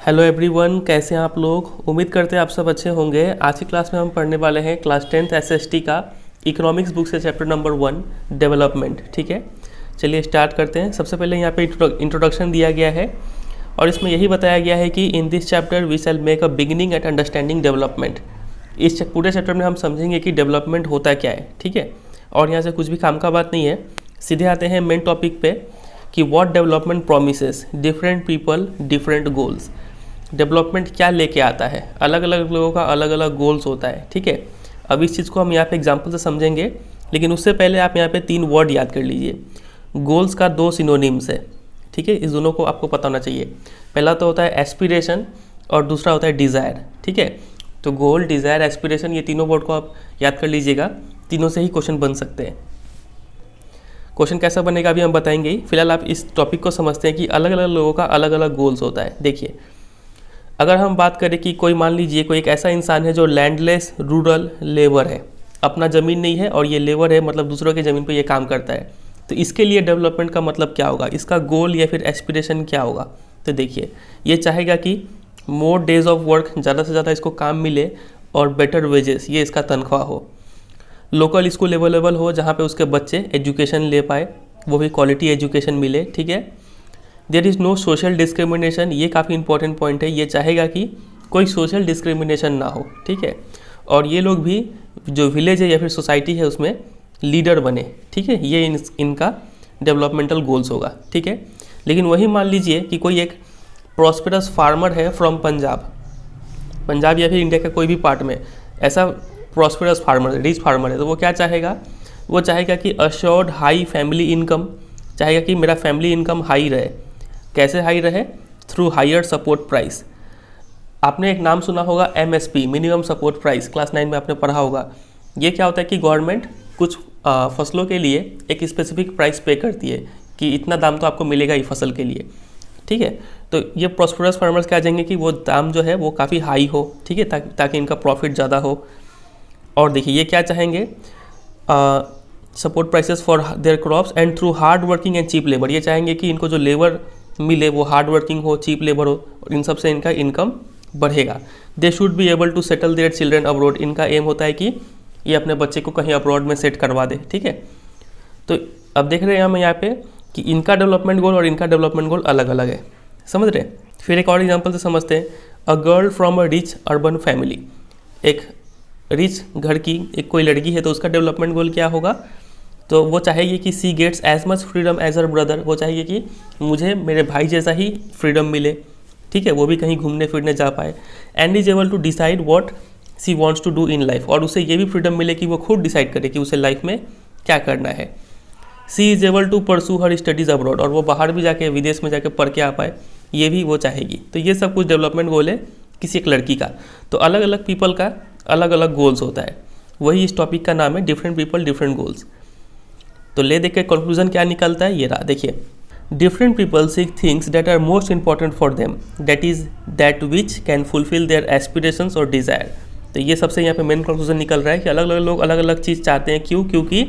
Hello everyone, कैसे हैं आप लोग। उम्मीद करते हैं आप सब अच्छे होंगे। आज की क्लास में हम पढ़ने वाले हैं क्लास 10th एसएसटी का इकोनॉमिक्स बुक से चैप्टर नंबर 1 डेवलपमेंट। ठीक है, चलिए स्टार्ट करते हैं। सबसे पहले यहाँ पे इंट्रोडक्शन दिया गया है और इसमें यही बताया गया है कि in this chapter we shall make a beginning at understanding development. इस पूरे चैप्टर में हम समझेंगे कि डेवलपमेंट होता क्या है। ठीक है, और यहाँ से कुछ भी काम का बात नहीं है, सीधे आते हैं मेन टॉपिक पे कि what development promises different people different goals. Development क्या लेके आता है, अलग अलग लोगों का अलग अलग गोल्स होता है। ठीक है, अब इस चीज़ को हम यहाँ पे एग्जांपल से समझेंगे, लेकिन उससे पहले आप यहाँ पे 3 वर्ड याद कर लीजिए। गोल्स का 2 सिनोनिम्स है। ठीक है, इस दोनों को आपको पता होना चाहिए। पहला तो होता है एस्पिरेशन और दूसरा होता है डिज़ायर। ठीक है, तो गोल, डिज़ायर, एस्पिरेशन, ये तीनों वर्ड को आप याद कर लीजिएगा। तीनों से ही क्वेश्चन बन सकते हैं। क्वेश्चन कैसा बनेगा अभी हम बताएंगे ही। फिलहाल आप इस टॉपिक को समझते हैं कि अलग अलग लोगों का अलग अलग गोल्स होता है। देखिए, अगर हम बात करें कि कोई, मान लीजिए कोई एक ऐसा इंसान है जो लैंडलेस रूरल लेबर है, अपना ज़मीन नहीं है और ये लेबर है, मतलब दूसरों की ज़मीन पे ये काम करता है, तो इसके लिए डेवलपमेंट का मतलब क्या होगा, इसका गोल या फिर एस्पिरेशन क्या होगा। तो देखिए, ये चाहेगा कि मोर डेज ऑफ वर्क, ज़्यादा से ज़्यादा इसको काम मिले और बेटर वेजेस, ये इसका तनख्वाह हो। लोकल स्कूल अवेलेबल हो जहाँ पे उसके बच्चे एजुकेशन ले पाए, वो भी क्वालिटी एजुकेशन मिले। ठीक है, there is no social discrimination, ये काफ़ी इंपॉर्टेंट पॉइंट है। ये चाहेगा कि कोई सोशल डिस्क्रिमिनेशन ना हो। ठीक है, और ये लोग भी जो विलेज है या फिर सोसाइटी है उसमें लीडर बने। ठीक है, ये इनका डेवलपमेंटल गोल्स होगा। ठीक है, लेकिन वही मान लीजिए कि कोई एक प्रॉस्पेरस फार्मर है फ्रॉम पंजाब या फिर इंडिया का कोई भी पार्ट में ऐसा प्रॉस्पेरस फार्मर, रिच फार्मर है, तो वो क्या चाहेगा, वो चाहेगा कि अश्योर्ड हाई फैमिली इनकम, चाहेगा कि मेरा फैमिली इनकम हाई रहे। कैसे हाई रहे? Through higher support price. आपने एक नाम सुना होगा MSP, minimum support price, class 9 में आपने पढ़ा होगा। ये क्या होता है कि गवर्नमेंट कुछ फसलों के लिए एक स्पेसिफिक प्राइस पे करती है कि इतना दाम तो आपको मिलेगा ही फसल के लिए। ठीक है, तो ये प्रॉस्पेरस फार्मर्स क्या चाहेंगे कि वो दाम जो है वो काफ़ी हाई हो। ठीक है, ताकि इनका प्रॉफिट ज़्यादा हो। और देखिए, ये क्या चाहेंगे, support prices for their crops and through hard working and cheap labour. ये चाहेंगे कि इनको जो लेबर मिले वो हार्ड वर्किंग हो, चीप लेबर हो, और इन सब से इनका इनकम बढ़ेगा। They should be able to settle their children abroad. इनका एम होता है कि ये अपने बच्चे को कहीं अब्रॉड में सेट करवा दे। ठीक है, तो अब देख रहे हैं हम यहाँ पे कि इनका डेवलपमेंट गोल और इनका डेवलपमेंट गोल अलग अलग है। समझ रहे हैं? फिर एक और एग्जाम्पल से समझते हैं। A girl from a rich urban family, एक रिच घर की एक कोई लड़की है, तो उसका डेवलपमेंट गोल क्या होगा, तो वो चाहेगी कि she gets as much freedom as her brother. वो चाहेगी कि मुझे मेरे भाई जैसा ही फ्रीडम मिले। ठीक है, वो भी कहीं घूमने फिरने जा पाए। And is able to decide what she wants to do in life, और उसे ये भी फ्रीडम मिले कि वो खुद डिसाइड करे कि उसे लाइफ में क्या करना है। She is able to pursue her studies abroad, और वो बाहर भी जाके, विदेश में जाके पढ़ के आ पाए, ये भी वो चाहेगी। तो ये सब कुछ डेवलपमेंट गोल है किसी एक लड़की का। तो अलग अलग पीपल का अलग अलग गोल्स होता है। वही इस टॉपिक का नाम है, डिफरेंट पीपल डिफरेंट गोल्स। तो ले देख के कंक्लूजन क्या निकलता है, ये रहा। देखिए, different people seek things that are most important for them, that is that which can fulfil their aspirations और डिज़ायर। तो ये सबसे यहाँ पे मेन कंक्लूजन निकल रहा है कि अलग अलग लोग अलग अलग चीज़ चाहते हैं। क्यों? क्योंकि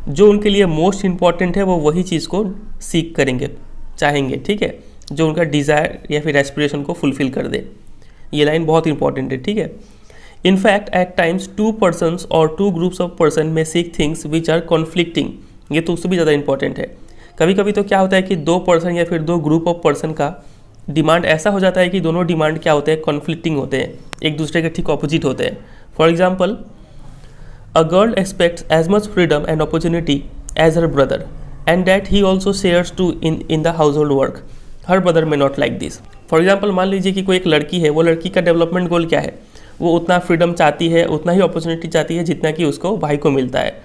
जो उनके लिए मोस्ट इंपॉर्टेंट है वो वही चीज़ को सीख करेंगे, चाहेंगे। ठीक है, जो उनका डिज़ायर या फिर एस्पिरेशन को फुलफिल कर दे। ये लाइन बहुत इंपॉर्टेंट है। ठीक है, In fact, at times, two persons or two groups of person may seek things which are conflicting. ये तो उससे भी ज़्यादा इंपॉर्टेंट है। कभी कभी तो क्या होता है कि 2 पर्सन या फिर 2 ग्रुप ऑफ पर्सन का डिमांड ऐसा हो जाता है कि दोनों डिमांड क्या होते हैं, कॉन्फ्लिक्टिंग होते हैं, एक दूसरे के ठीक ऑपोजिट होते हैं। For example, a girl expects as much freedom and opportunity as her brother and that he also shares to in the household work. Her brother may not like this. For example, मान लीजिए कि कोई एक लड़की है, वो लड़की का डेवलपमेंट गोल क्या है, वो उतना फ्रीडम चाहती है, उतना ही अपॉर्चुनिटी चाहती है जितना कि उसको भाई को मिलता है।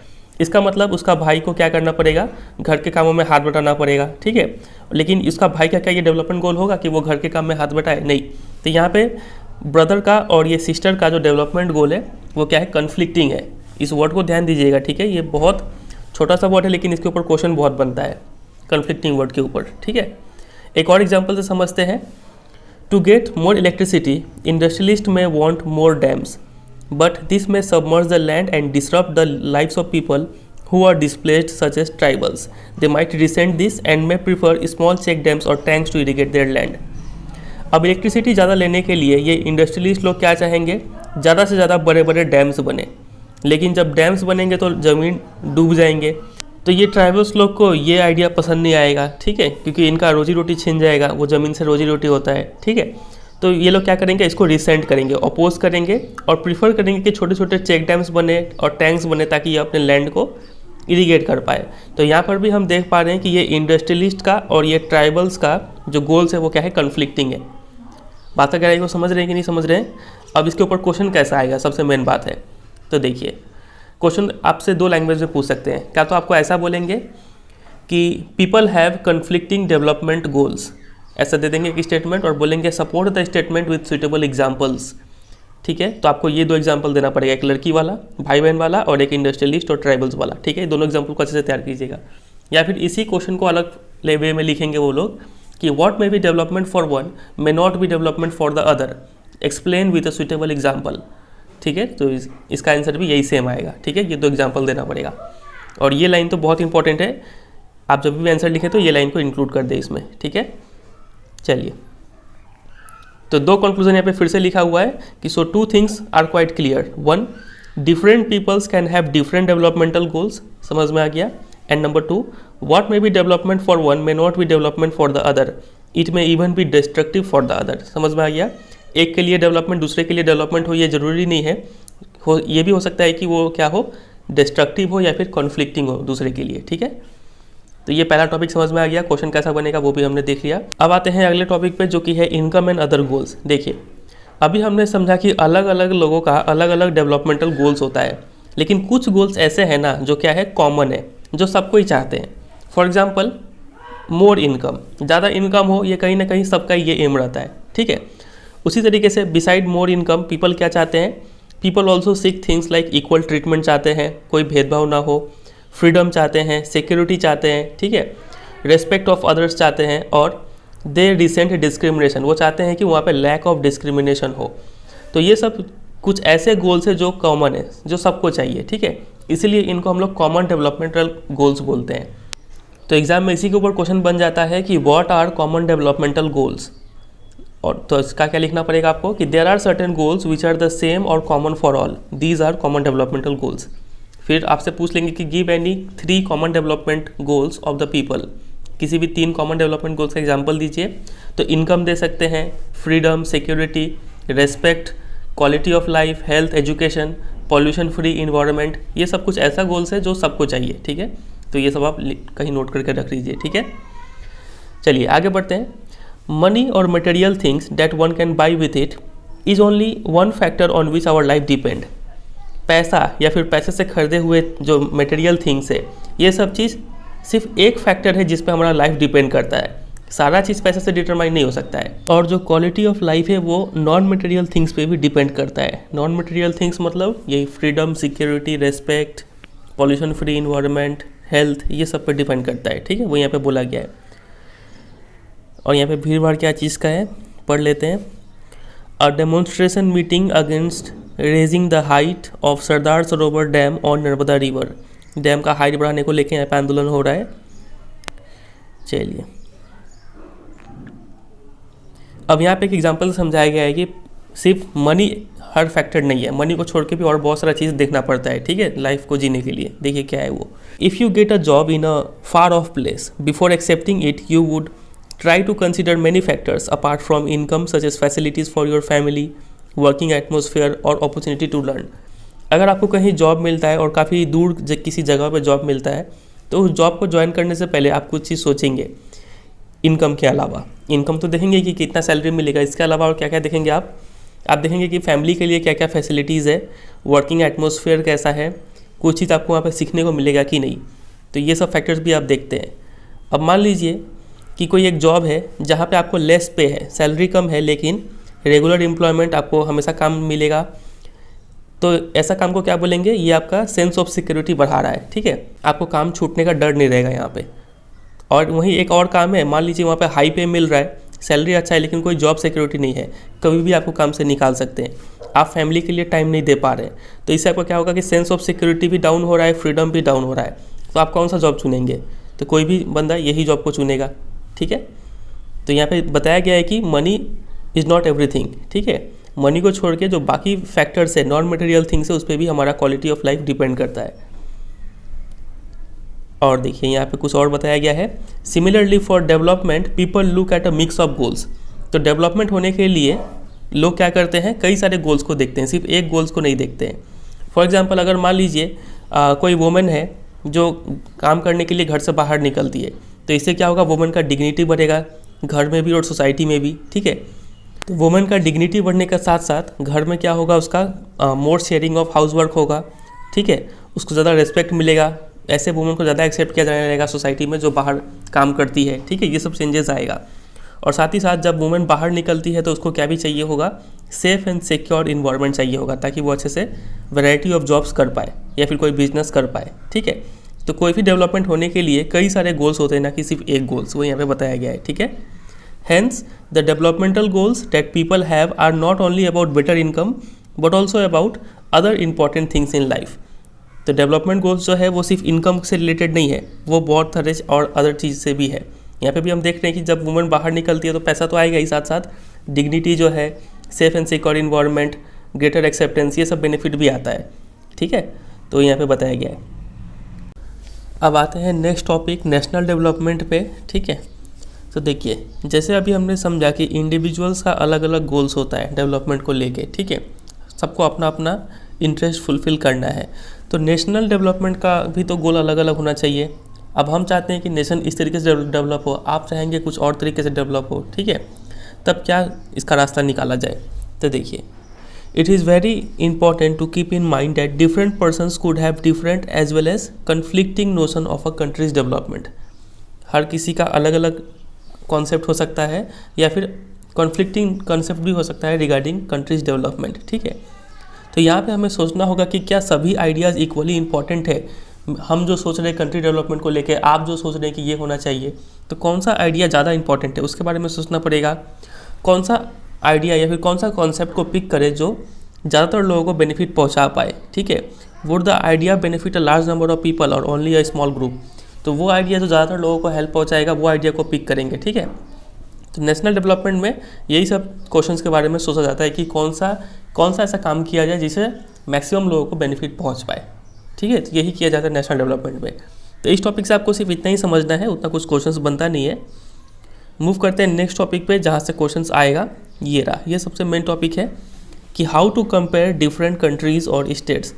इसका मतलब उसका भाई को क्या करना पड़ेगा, घर के कामों में हाथ बटाना पड़ेगा। ठीक है, लेकिन उसका भाई का क्या ये डेवलपमेंट गोल होगा कि वो घर के काम में हाथ बटाए? नहीं। तो यहाँ पे ब्रदर का और ये सिस्टर का जो डेवलपमेंट गोल है वो क्या है, कन्फ्लिक्टिंग है। इस वर्ड को ध्यान दीजिएगा। ठीक है, ये बहुत छोटा सा वर्ड है, लेकिन इसके ऊपर क्वेश्चन बहुत बनता है, कन्फ्लिक्टिंग वर्ड के ऊपर। ठीक है, एक और एग्जाम्पल से समझते हैं। To get more electricity, industrialists may want more dams, but this may submerge the land and disrupt the lives of people who are displaced, such as tribals. They might resent this and may prefer small check dams or tanks to irrigate their land. अब electricity ज़्यादा लेने के लिए ये industrialist लोग क्या चाहेंगे, ज़्यादा से ज़्यादा बड़े बड़े डैम्स बने, लेकिन जब डैम्स बनेंगे तो ज़मीन डूब जाएंगे। तो ये ट्राइबल्स लोग को ये आइडिया पसंद नहीं आएगा, ठीक है, क्योंकि इनका रोजी रोटी छिन जाएगा, वो ज़मीन से रोजी रोटी होता है, ठीक है। तो ये लोग क्या करेंगे, इसको रिसेंट करेंगे, अपोज करेंगे और प्रीफर करेंगे कि छोटे छोटे चेक डैम्स बने और टैंक्स बने ताकि ये अपने लैंड को इरीगेट कर पाए। तो यहाँ पर भी हम देख पा रहे हैं कि ये इंडस्ट्रियलिस्ट का और ये ट्राइबल्स का जो गोल्स है वो क्या है, कन्फ्लिक्टिंग है। बात अगर को समझ रहे हैं कि नहीं समझ रहे हैं। अब इसके ऊपर क्वेश्चन कैसा आएगा, सबसे मेन बात है। तो देखिए क्वेश्चन आपसे 2 लैंग्वेज में पूछ सकते हैं। क्या तो आपको ऐसा बोलेंगे कि people have conflicting development goals, ऐसा दे देंगे एक स्टेटमेंट और बोलेंगे support the statement with suitable examples, ठीक है। तो आपको ये 2 एग्जाम्पल देना पड़ेगा, एक लड़की वाला, भाई बहन वाला, और एक इंडस्ट्रियलिस्ट और ट्राइबल्स वाला, ठीक है। दोनों एग्जाम्पल को अच्छे से तैयार कीजिएगा। या फिर इसी क्वेश्चन को अलग वे में लिखेंगे वो लोग कि what may be development for one may not be development for the other, explain with a suitable example, ठीक है। तो इसका आंसर भी यही सेम आएगा, ठीक है। ये 2 एग्जाम्पल देना पड़ेगा और ये लाइन तो बहुत इंपॉर्टेंट है, आप जब भी आंसर लिखें तो ये लाइन को इंक्लूड कर दे इसमें, ठीक है। चलिए, तो 2 कंक्लूजन यहाँ पे फिर से लिखा हुआ है कि so 2 things are quite clear. 1, different peoples can have different developmental goals, समझ में आ गया। And number 2, what may be development for one may not be development for the other, it may even be destructive for the other, समझ में आ गया। एक के लिए डेवलपमेंट दूसरे के लिए डेवलपमेंट हो ये ज़रूरी नहीं है, ये भी हो सकता है कि वो क्या हो, डिस्ट्रक्टिव हो या फिर कॉन्फ्लिक्टिंग हो दूसरे के लिए, ठीक है। तो ये पहला टॉपिक समझ में आ गया, क्वेश्चन कैसा बनेगा वो भी हमने देख लिया। अब आते हैं अगले टॉपिक पे जो कि है इनकम एंड अदर गोल्स। देखिए अभी हमने समझा कि अलग अलग लोगों का अलग अलग डेवलपमेंटल गोल्स होता है, लेकिन कुछ गोल्स ऐसे हैं ना जो क्या है, कॉमन है, जो सबको ही चाहते हैं। फॉर एग्जाम्पल मोर इनकम, ज़्यादा इनकम हो, ये कहीं ना कहीं सबका ये एम रहता है, ठीक है। उसी तरीके से बिसाइड मोर इनकम पीपल क्या चाहते हैं, people also seek things like equal treatment चाहते हैं, कोई भेदभाव ना हो, फ्रीडम चाहते हैं, सिक्योरिटी चाहते हैं, ठीक है, रेस्पेक्ट ऑफ अदर्स चाहते हैं, और दे रिसेंट डिस्क्रिमिनेशन, वो चाहते हैं कि वहाँ पे लैक ऑफ डिस्क्रिमिनेशन हो। तो ये सब कुछ ऐसे गोल्स हैं जो कॉमन है, जो सबको चाहिए, ठीक है। इसीलिए इनको हम लोग कॉमन डेवलपमेंटल गोल्स बोलते हैं। तो एग्जाम में इसी के ऊपर क्वेश्चन बन जाता है कि what are common developmental goals, और तो इसका क्या लिखना पड़ेगा आपको कि there are certain goals which are the same और common for all, these are common developmental goals. फिर आपसे पूछ लेंगे कि give any 3 common development goals of the people, किसी भी 3 कॉमन डेवलपमेंट गोल्स का एग्जाम्पल दीजिए। तो इनकम दे सकते हैं, freedom, security, respect, quality of life, health, education, pollution free environment, ये सब कुछ ऐसा गोल्स है जो सबको चाहिए, ठीक है। तो ये सब आप कहीं नोट करके रख लीजिए, ठीक है। चलिए आगे बढ़ते हैं। मनी और material things that one can buy with it is only one factor on which our life depend. पैसा या फिर पैसे से खरीदे हुए जो मटेरियल थिंग्स है, ये सब चीज़ सिर्फ एक फैक्टर है जिस पे हमारा लाइफ डिपेंड करता है, सारा चीज़ पैसे से डिटरमाइन नहीं हो सकता है। और जो क्वालिटी ऑफ लाइफ है वो नॉन मटेरियल थिंग्स पे भी डिपेंड करता है। नॉन मटेरियल थिंग्स मतलब यही freedom, security, respect, pollution free environment, health, ये सब पे डिपेंड करता है, ठीक है। वो यहाँ पे बोला गया है। और यहाँ पे भीड़ भाड़ क्या चीज़ का है, पढ़ लेते हैं। A demonstration meeting against raising the height of Sardar Sarovar dam on Narmada river, dam का हाइट बढ़ाने को लेकर यहाँ पे आंदोलन हो रहा है। चलिए अब यहाँ पे एक एग्जांपल समझाया गया है कि सिर्फ मनी हर फैक्टर नहीं है, मनी को छोड़ के भी और बहुत सारा चीज़ देखना पड़ता है, ठीक है, लाइफ को जीने के लिए। देखिए क्या है वो, if you get a job in a far of place before accepting it you would try to consider many factors apart from income such as facilities for your family, working atmosphere और opportunity to learn। अगर आपको कहीं job मिलता है और काफ़ी दूर किसी जगह पे जॉब मिलता है तो उस जॉब को ज्वाइन करने से पहले आप कुछ चीज़ सोचेंगे इनकम के अलावा। इनकम तो देखेंगे कि कितना सैलरी मिलेगा, इसके अलावा और क्या क्या देखेंगे आप देखेंगे कि फैमिली के लिए क्या क्या फैसिलिटीज़ है, वर्किंग एटमोसफेयर कैसा है, कुछ चीज़ आपको वहाँ पर सीखने को मिलेगा कि नहीं। तो ये सब फैक्टर्स भी आप देखते हैं। अब मान लीजिए कि कोई एक जॉब है जहाँ पे आपको लेस पे है, सैलरी कम है, लेकिन रेगुलर एम्प्लॉयमेंट, आपको हमेशा काम मिलेगा। तो ऐसा काम को क्या बोलेंगे, ये आपका सेंस ऑफ सिक्योरिटी बढ़ा रहा है, ठीक है, आपको काम छूटने का डर नहीं रहेगा यहाँ पे। और वहीं एक और काम है, मान लीजिए वहाँ पे हाई पे मिल रहा है, सैलरी अच्छा है, लेकिन कोई जॉब सिक्योरिटी नहीं है, कभी भी आपको काम से निकाल सकते हैं, आप फैमिली के लिए टाइम नहीं दे पा रहे हैं। तो इससे आपको क्या होगा कि सेंस ऑफ सिक्योरिटी भी डाउन हो रहा है, फ्रीडम भी डाउन हो रहा है। तो आप कौन सा जॉब चुनेंगे, तो कोई भी बंदा यही जॉब को चुनेगा, ठीक है। तो यहाँ पे बताया गया है कि मनी इज़ नॉट एवरीथिंग, ठीक है। मनी को छोड़ के जो बाकी फैक्टर्स है, नॉन मटेरियल थिंग्स है, उस पर भी हमारा क्वालिटी ऑफ लाइफ डिपेंड करता है। और देखिए यहाँ पे कुछ और बताया गया है, similarly for development people look at a mix of goals. तो डेवलपमेंट होने के लिए लोग क्या करते हैं, कई सारे गोल्स को देखते हैं, सिर्फ एक गोल्स को नहीं देखते हैं। फॉर एग्जांपल अगर मान लीजिए कोई वुमेन है जो काम करने के लिए घर से बाहर निकलती है, तो इससे क्या होगा, वुमेन का डिग्निटी बढ़ेगा घर में भी और सोसाइटी में भी, ठीक है। तो वुमेन का डिग्निटी बढ़ने के साथ साथ घर में क्या होगा, उसका मोर शेयरिंग ऑफ हाउस वर्क होगा, ठीक है, उसको ज़्यादा रिस्पेक्ट मिलेगा, ऐसे वुमेन को ज़्यादा एक्सेप्ट किया जाने लगेगा सोसाइटी में जो बाहर काम करती है, ठीक है, ये सब चेंजेस आएगा। और साथ ही साथ जब वुमेन बाहर निकलती है तो उसको क्या भी चाहिए होगा, सेफ़ एंड सिक्योर इन्वायरमेंट चाहिए होगा, ताकि वो अच्छे से वैरायटी ऑफ जॉब्स कर पाए या फिर कोई बिजनेस कर पाए, ठीक है। तो कोई भी डेवलपमेंट होने के लिए कई सारे गोल्स होते हैं, ना कि सिर्फ एक गोल्स, वो यहाँ पे बताया गया है, ठीक है। Hence the developmental goals that people have are not only about better income but also about other important things in life. तो डेवलपमेंट गोल्स जो है वो सिर्फ इनकम से रिलेटेड नहीं है, वो बहुत सारे और अदर चीज़ से भी है। यहाँ पे भी हम देख रहे हैं कि जब वुमेन बाहर निकलती है तो पैसा तो आएगा ही, साथ साथ डिग्निटी जो है, safe and secure environment, greater acceptance, ये सब बेनिफिट भी आता है, ठीक है। तो यहाँ पे बताया गया है। अब आते हैं नेक्स्ट टॉपिक, नेशनल डेवलपमेंट पे, ठीक है। तो देखिए जैसे अभी हमने समझा कि इंडिविजुअल्स का अलग अलग गोल्स होता है डेवलपमेंट को लेके, ठीक है, सबको अपना अपना इंटरेस्ट फुलफ़िल करना है। तो नेशनल डेवलपमेंट का भी तो गोल अलग अलग होना चाहिए। अब हम चाहते हैं कि नेशन इस तरीके से डेवलप हो, आप चाहेंगे कुछ और तरीके से डेवलप हो, ठीक है, तब क्या इसका रास्ता निकाला जाए। तो देखिए, it is very important to keep in mind that different persons could have different as well as conflicting notion of a country's development. हर किसी का अलग अलग कॉन्सेप्ट हो सकता है या फिर कॉन्फ्लिक्टिंग कॉन्सेप्ट भी हो सकता है रिगार्डिंग कंट्रीज डेवलपमेंट, ठीक है। तो यहाँ पे हमें सोचना होगा कि क्या सभी आइडियाज़ इक्वली इंपॉर्टेंट है। हम जो सोच रहे हैं कंट्री डेवलपमेंट को लेके, आप जो सोच रहे हैं कि ये होना चाहिए, तो कौन सा आइडिया ज़्यादा इंपॉर्टेंट है उसके बारे में सोचना पड़ेगा। कौन सा आइडिया या फिर कौन सा कॉन्सेप्ट को पिक करे जो ज़्यादातर लोगों को बेनिफिट पहुँचा पाए, ठीक है। Would the idea benefit a large number of people और ओनली अ स्मॉल ग्रुप। तो वो आइडिया जो ज़्यादातर लोगों को हेल्प पहुँचाएगा वो आइडिया को पिक करेंगे, ठीक है। तो नेशनल डेवलपमेंट में यही सब क्वेश्चंस के बारे में सोचा जाता है कि कौन सा ऐसा काम किया जाए जिससे मैक्सिमम लोगों को बेनिफिट पहुंच पाए, ठीक है। तो यही किया जाता है नेशनल डेवलपमेंट में। तो इस टॉपिक से आपको सिर्फ इतना ही समझना है, उतना कुछ क्वेश्चंस बनता नहीं है। मूव करते हैं नेक्स्ट टॉपिक पे जहाँ से क्वेश्चंस आएगा, ये रहा, ये सबसे मेन टॉपिक है कि how to compare different countries और स्टेट्स।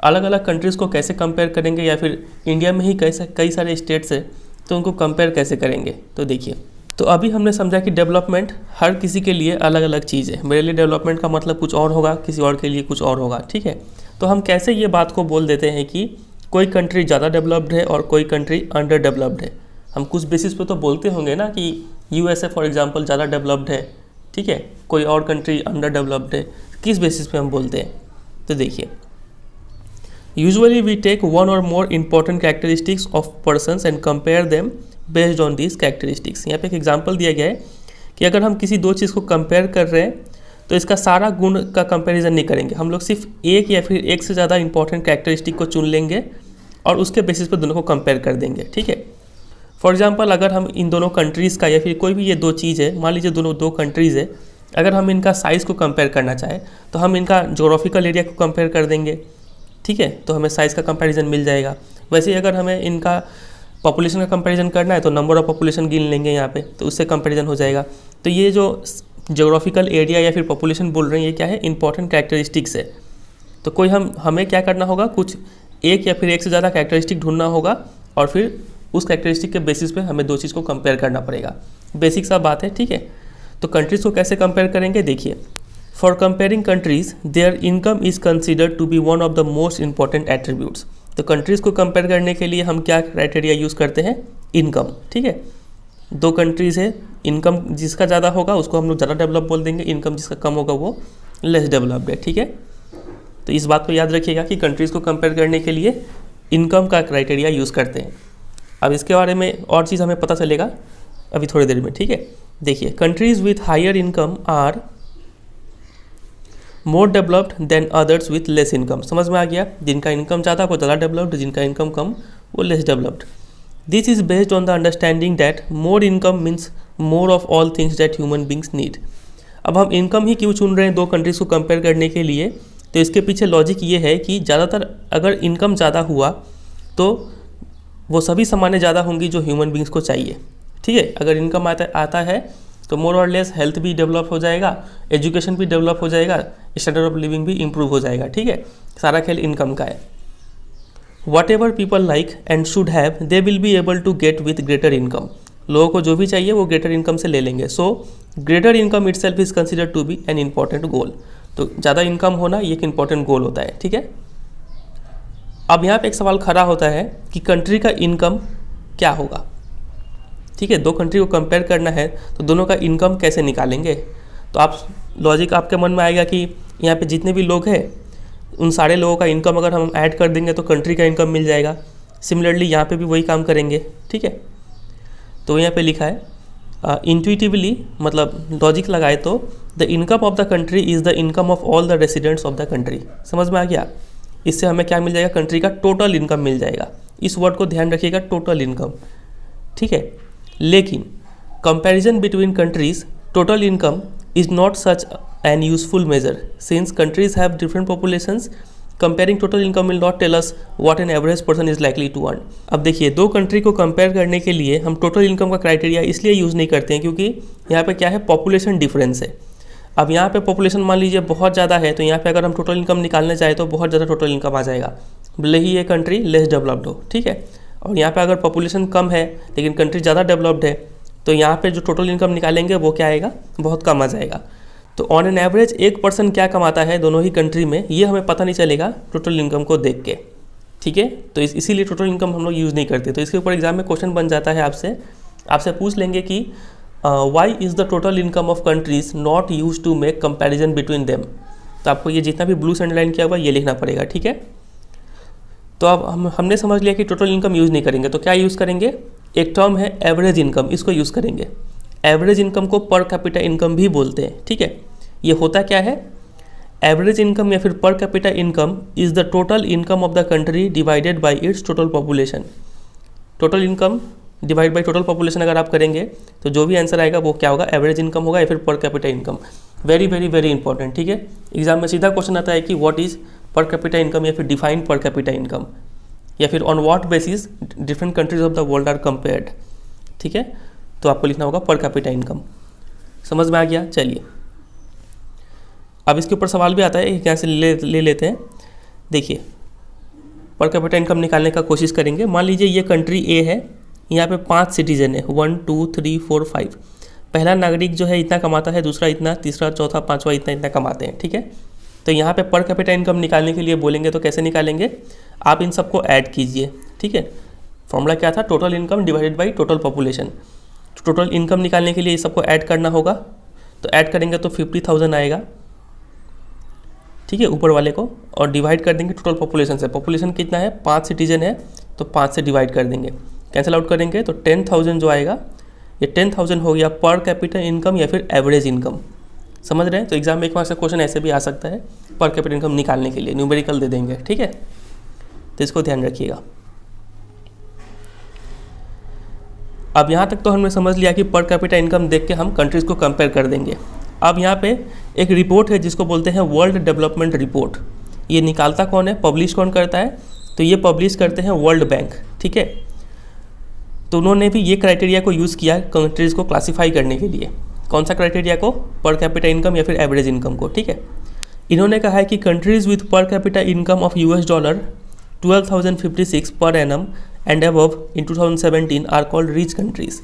अलग अलग कंट्रीज़ को कैसे कंपेयर करेंगे, या फिर इंडिया में ही कई सारे स्टेट्स है तो उनको कंपेयर कैसे करेंगे। तो देखिए, तो अभी हमने समझा कि डेवलपमेंट हर किसी के लिए अलग अलग चीज़ है। मेरे लिए डेवलपमेंट का मतलब कुछ और होगा, किसी और के लिए कुछ और होगा, ठीक है। तो हम कैसे ये बात को बोल देते हैं कि कोई कंट्री ज़्यादा डेवलप्ड है और कोई कंट्री अंडर डेवलप्ड है। हम कुछ बेसिस पे तो बोलते होंगे ना कि यूएसए फॉर एग्जांपल ज़्यादा डेवलप्ड है, ठीक है, कोई और कंट्री अंडर डेवलप्ड है, किस बेसिस पे हम बोलते हैं। तो देखिए, यूजुअली वी टेक वन और more important characteristics of persons and compare them based on this characteristics. यहाँ पे एक एग्जांपल दिया गया है कि अगर हम किसी दो चीज़ को कंपेयर कर रहे हैं तो इसका सारा गुण का कंपैरिजन नहीं करेंगे, हम लोग सिर्फ एक या फिर एक से ज़्यादा इंपॉर्टेंट कैरेक्टरिस्टिक को चुन लेंगे और उसके बेसिस पे दोनों को कंपेयर कर देंगे, ठीक है। फॉर एग्जांपल अगर हम इन दोनों कंट्रीज़ का या फिर कोई भी ये दो चीज़ है, मान लीजिए दोनों दो कंट्रीज़ है, अगर हम इनका साइज़ को कंपेयर करना चाहें तो हम इनका जोग्राफिकल एरिया को कंपेयर कर देंगे, ठीक है, तो हमें साइज़ का कंपैरिजन मिल जाएगा। वैसे ही अगर हमें इनका पॉपुलेशन का कंपैरिजन करना है तो नंबर ऑफ पॉपुलेशन गिन लेंगे यहाँ पे, तो उससे कंपैरिजन हो जाएगा। तो ये जो ज्योग्राफिकल एरिया या फिर पॉपुलेशन बोल रहे हैं, ये क्या है, इंपॉर्टेंट कैरेक्टरिस्टिक्स है। तो कोई हमें क्या करना होगा, कुछ एक या फिर एक से ज़्यादा कैरेक्टरिस्टिक ढूंढना होगा और फिर उस कैरेक्टरिस्टिक के बेसिस पे हमें दो चीज़ को कंपेयर करना पड़ेगा। बेसिक सा बात है, ठीक है। तो कंट्रीज़ को कैसे कंपेयर करेंगे, देखिए, for comparing countries their income is considered to be one of the most important attributes. तो कंट्रीज़ को कंपेयर करने के लिए हम क्या क्राइटेरिया यूज़ करते हैं, इनकम, ठीक है। दो कंट्रीज़ है, इनकम जिसका ज़्यादा होगा उसको हम लोग ज़्यादा डेवलप बोल देंगे, इनकम जिसका कम होगा वो लेस डेवलप्ड है, ठीक है। तो इस बात को याद रखिएगा कि कंट्रीज़ को कंपेयर करने के लिए इनकम का क्राइटेरिया यूज़ करते हैं। अब इसके बारे में और चीज़ हमें पता चलेगा अभी थोड़ी देर में, ठीक है। देखिए, countries with higher income are more developed than others with less income. समझ में आ गया, जिनका इनकम ज़्यादा वो ज़्यादा डेवलप्ड, जिनका इनकम कम वो less developed. This is based on the understanding that more income means more of all things that human beings need. अब हम इनकम ही क्यों चुन रहे हैं दो कंट्रीज़ को कंपेयर करने के लिए, तो इसके पीछे लॉजिक ये है कि ज़्यादातर अगर इनकम ज़्यादा हुआ तो वो सभी सामानें ज़्यादा होंगी जो ह्यूमन बींग्स को चाहिए। ठीक है, अगर इनकम आता है तो मोर और लेस हेल्थ भी डेवलप हो जाएगा, एजुकेशन भी डेवलप हो जाएगा, स्टैंडर्ड ऑफ लिविंग भी इम्प्रूव हो जाएगा। ठीक है, सारा खेल इनकम का है। Whatever people like and should have they will be able to get with greater income. लोगों को जो भी चाहिए वो ग्रेटर इनकम से ले लेंगे। So greater income itself is considered to be an important goal. तो ज़्यादा इनकम होना ये एक इंपॉर्टेंट गोल होता है। ठीक है, अब यहाँ पे एक सवाल खड़ा होता है कि कंट्री का इनकम क्या होगा। ठीक है, दो कंट्री को कंपेयर करना है तो दोनों का इनकम कैसे निकालेंगे। तो आप लॉजिक आपके मन में आएगा कि यहाँ पे जितने भी लोग हैं उन सारे लोगों का इनकम अगर हम ऐड कर देंगे तो कंट्री का इनकम मिल जाएगा। सिमिलरली यहाँ पे भी वही काम करेंगे। ठीक है, तो यहाँ पे लिखा है इंट्यूटिवली, मतलब लॉजिक लगाए तो the income of the country is the income of all the residents of the country. समझ में आ गया। इससे हमें क्या मिल जाएगा, कंट्री का टोटल इनकम मिल जाएगा। इस वर्ड को ध्यान रखिएगा, टोटल इनकम। ठीक है, लेकिन comparison between countries total income is not such a useful measure since countries have different populations. Comparing total income will not tell us what an average person is likely to earn. अब देखिए, दो country को compare करने के लिए हम total income का criteria इसलिए यूज़ नहीं करते हैं क्योंकि यहाँ पे क्या है, पॉपुलेशन डिफरेंस है। अब यहाँ पे पॉपुलेशन मान लीजिए बहुत ज़्यादा है तो यहाँ पे अगर हम टोटल इनकम निकालने चाहें तो बहुत ज़्यादा टोटल इनकम आ जाएगा, भले ही ये कंट्री लेस डेवलप्ड हो। ठीक है, और यहाँ पे अगर पॉपुलेशन कम है लेकिन कंट्री ज़्यादा डेवलप्ड है तो यहाँ पे जो टोटल इनकम निकालेंगे वो क्या आएगा, बहुत कम आ जाएगा। तो ऑन एन एवरेज एक पर्सन क्या कमाता है दोनों ही कंट्री में, ये हमें पता नहीं चलेगा टोटल इनकम को देख के। ठीक है, तो इसीलिए टोटल इनकम हम लोग यूज़ नहीं करते। तो इसके ऊपर एग्जाम में क्वेश्चन बन जाता है, आपसे पूछ लेंगे कि why is the total income of countries not use to make comparison between them. तो आपको ये जितना भी ब्लू अंडरलाइन किया हुआ ये लिखना पड़ेगा। ठीक है, तो अब हमने समझ लिया कि टोटल इनकम यूज़ नहीं करेंगे, तो क्या यूज़ करेंगे, एक टर्म है एवरेज इनकम, इसको यूज़ करेंगे। एवरेज इनकम को पर कैपिटा इनकम भी बोलते हैं। ठीक है, ये होता क्या है, एवरेज इनकम या फिर per capita income is the total income of the country divided by its total population. Total income divide by total population अगर आप करेंगे तो जो भी आंसर आएगा वो क्या होगा, एवरेज इनकम होगा या फिर per capita income. Very very very important. ठीक है, एग्जाम में सीधा क्वेश्चन आता है कि what is per capita income या फिर डिफाइन पर कैपिटा इनकम, या फिर on what basis different countries of the world are compared. ठीक है, तो आपको लिखना होगा पर कैपिटा इनकम। समझ में आ गया। चलिए, अब इसके ऊपर सवाल भी आता है, यहाँ से ले लेते हैं। देखिए, पर कैपिटा इनकम निकालने का कोशिश करेंगे। मान लीजिए ये कंट्री ए है, यहाँ पे 5 सिटीजन है, 1 2 3 4 5। पहला नागरिक जो है इतना कमाता है, दूसरा इतना, तीसरा चौथा पांचवा इतना कमाते हैं। ठीक है, तो यहाँ पे पर कैपिटा इनकम निकालने के लिए बोलेंगे तो कैसे निकालेंगे, आप इन सबको ऐड कीजिए। ठीक है, फॉर्मूला क्या था, total income divided by total population. Total income निकालने के लिए ये सबको ऐड करना होगा, तो ऐड करेंगे तो 50,000 आएगा। ठीक है, ऊपर वाले को, और डिवाइड कर देंगे टोटल पॉपुलेशन से। पॉपुलेशन कितना है, 5 सिटीजन है, तो 5 से डिवाइड कर देंगे, कैंसिल आउट करेंगे तो 10,000 जो आएगा, ये 10,000 हो गया पर कैपिटा इनकम या फिर एवरेज इनकम। समझ रहे हैं। तो एग्जाम में एक बार से क्वेश्चन ऐसे भी आ सकता है, पर कैपिटा इनकम निकालने के लिए न्यूमेरिकल दे देंगे। ठीक है, तो इसको ध्यान रखिएगा। अब यहाँ तक तो हमने समझ लिया कि पर कैपिटा इनकम देख के हम कंट्रीज़ को कंपेयर कर देंगे। अब यहाँ पे एक रिपोर्ट है जिसको बोलते हैं वर्ल्ड डेवलपमेंट रिपोर्ट। ये निकालता कौन है, पब्लिश कौन करता है, तो ये पब्लिश करते हैं वर्ल्ड बैंक। ठीक है, तो उन्होंने भी ये क्राइटेरिया को यूज़ किया कंट्रीज़ को क्लासीफाई करने के लिए। कौन सा क्राइटेरिया को, पर कैपिटा इनकम या फिर एवरेज इनकम को। ठीक है, इन्होंने कहा है कि countries with per capita income of $, 12,056 per annum and above in 2017 are called rich countries.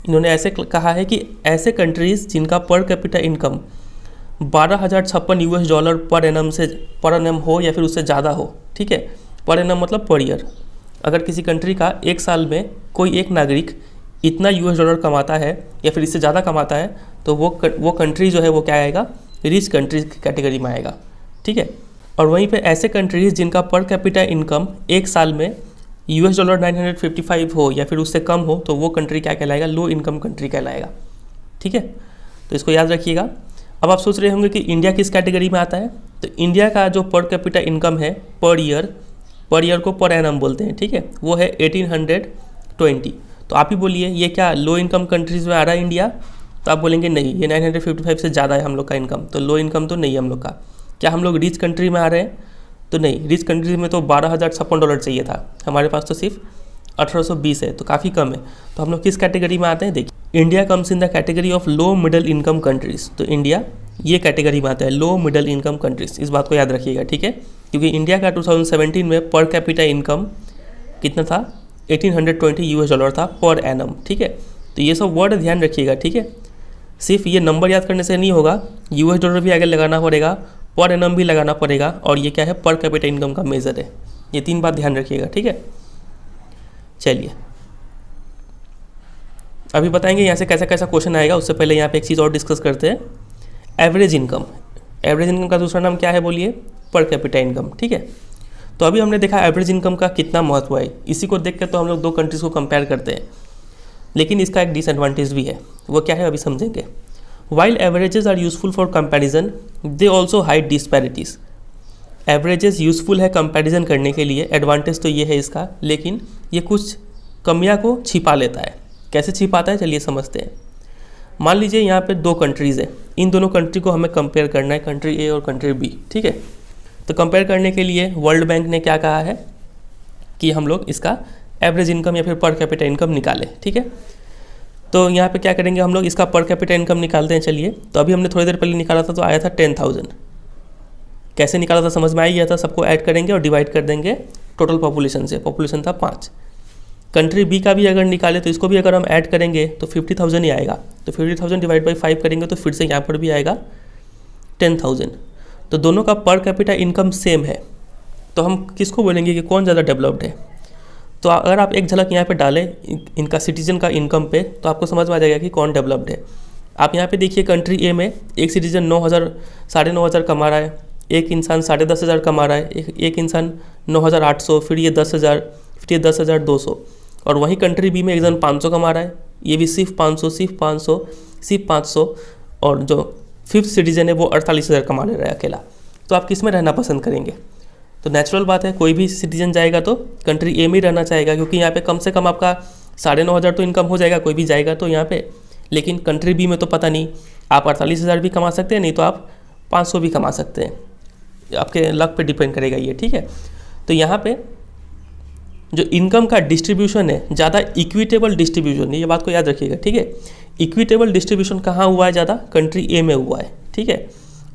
इन्होंने ऐसे कहा है कि ऐसे कंट्रीज़ जिनका पर कैपिटा इनकम $12,056 पर एनम हो या फिर उससे ज़्यादा हो। ठीक है, पर एनम मतलब पर ईयर। अगर किसी कंट्री का एक साल में कोई एक नागरिक इतना $, कमाता है या फिर इससे ज़्यादा कमाता है तो वो कंट्री जो है वो क्या आएगा, रिच कंट्रीज कैटेगरी में आएगा। ठीक है, और वहीं पे ऐसे कंट्रीज़ जिनका पर कैपिटा इनकम एक साल में $955 हो या फिर उससे कम हो तो वो कंट्री क्या कहलाएगा, लो इनकम कंट्री कहलाएगा। ठीक है, तो इसको याद रखिएगा। अब आप सोच रहे होंगे कि इंडिया किस कैटेगरी में आता है, तो इंडिया का जो पर कैपिटा इनकम है पर ईयर को पर एनम बोलते हैं। ठीक है, वो है 1820। तो आप ही बोलिए ये क्या लो इनकम कंट्रीज़ में आ रहा है इंडिया, तो आप बोलेंगे नहीं, ये 955 से ज़्यादा है हम लोग का इनकम, तो लो इनकम तो नहीं है हम लोग का। क्या हम लोग रिच कंट्री में आ रहे हैं? तो नहीं, रिच कंट्री में तो $12,056 चाहिए था, हमारे पास तो सिर्फ 1820 है, तो काफ़ी कम है। तो हम लोग किस कैटेगरी में आते हैं? देखिए, India comes in the category of low middle income countries. तो इंडिया ये कैटेगरी में आता है, लो मिडल इनकम कंट्रीज़। इस बात को याद रखिएगा, ठीक है, क्योंकि इंडिया का 2017 में पर कैपिटा इनकम कितना था? $1820 था पर एनम, ठीक है। तो ये सब वर्ड ध्यान रखिएगा, ठीक है। सिर्फ ये नंबर याद करने से नहीं होगा, $, भी आगे लगाना पड़ेगा, पर एनम भी लगाना पड़ेगा, और ये क्या है? पर कैपिटा इनकम का मेजर है। ये 3 बात ध्यान रखिएगा, ठीक है। चलिए अभी बताएंगे यहाँ से कैसा कैसा क्वेश्चन आएगा। उससे पहले यहाँ पे एक चीज़ और डिस्कस करते हैं, एवरेज इनकम। एवरेज इनकम का दूसरा नाम क्या है बोलिए? पर कैपिटा इनकम, ठीक है। तो अभी हमने देखा एवरेज इनकम का कितना महत्व है। इसी को देख कर तो हम लोग 2 कंट्रीज़ को कंपेयर करते हैं, लेकिन इसका एक डिसएडवांटेज भी है। वो क्या है अभी समझेंगे। While averages are useful for comparison, they also hide disparities. Averages useful है कंपैरिजन करने के लिए, एडवांटेज तो ये है इसका, लेकिन ये कुछ कमियां को छिपा लेता है। कैसे छिपाता है चलिए समझते हैं। मान लीजिए यहाँ पे 2 कंट्रीज़ है, इन दोनों कंट्री को हमें कंपेयर करना है, कंट्री ए और कंट्री बी, ठीक है। तो कंपेयर करने के लिए वर्ल्ड बैंक ने क्या कहा है कि हम लोग इसका एवरेज इनकम या फिर पर कैपिटा इनकम निकालें, ठीक है। तो यहाँ पे क्या करेंगे हम लोग, इसका पर कैपिटा इनकम निकालते हैं। चलिए, तो अभी हमने थोड़ी देर पहले निकाला था, तो आया था 10,000। कैसे निकाला था समझ में आ गया था। सबको ऐड करेंगे और डिवाइड कर देंगे टोटल पॉपुलेशन से। पॉपुलेशन था 5। कंट्री बी का भी अगर निकाले तो इसको भी अगर हम ऐड करेंगे तो 50,000 ही आएगा। तो 50,000 डिवाइड बाई 5 करेंगे तो फिर से यहाँ पर भी आएगा 10,000। तो दोनों का पर कैपिटा इनकम सेम है, तो हम किसको बोलेंगे कि कौन ज़्यादा डेवलप्ड है? तो अगर आप एक झलक यहाँ पे डालें इनका सिटीजन का इनकम पे, तो आपको समझ में आ जाएगा कि कौन डेवलप्ड है। आप यहाँ पे देखिए, कंट्री ए में एक सिटीजन 9,000 कमा रहा है, एक इंसान 10,500 कमा रहा है, एक इंसान 9,800, फिर ये 10,000, फिर ये 10,200। और वहीं कंट्री बी में एक जन 500 कमा रहा है, ये भी सिर्फ 500, सिर्फ 500, सिर्फ 500। और जो 5th सिटीजन है वो 48,000 कमा ले रहा है अकेला। तो आप किस में रहना पसंद करेंगे? तो नेचुरल बात है, कोई भी सिटीजन जाएगा तो कंट्री ए में ही रहना चाहेगा, क्योंकि यहाँ पे कम से कम आपका 9,500 तो इनकम हो जाएगा, कोई भी जाएगा तो यहाँ पे। लेकिन कंट्री बी में तो पता नहीं, आप 48,000 भी कमा सकते हैं, नहीं तो आप 500 भी कमा सकते हैं, आपके लक पे डिपेंड करेगा ये, ठीक है। तो यहाँ पे जो इनकम का डिस्ट्रीब्यूशन है, ज़्यादा इक्विटेबल डिस्ट्रीब्यूशन है, ये बात को याद रखिएगा, ठीक है। इक्विटेबल डिस्ट्रीब्यूशन कहाँ हुआ है? ज़्यादा कंट्री ए में हुआ है, ठीक है।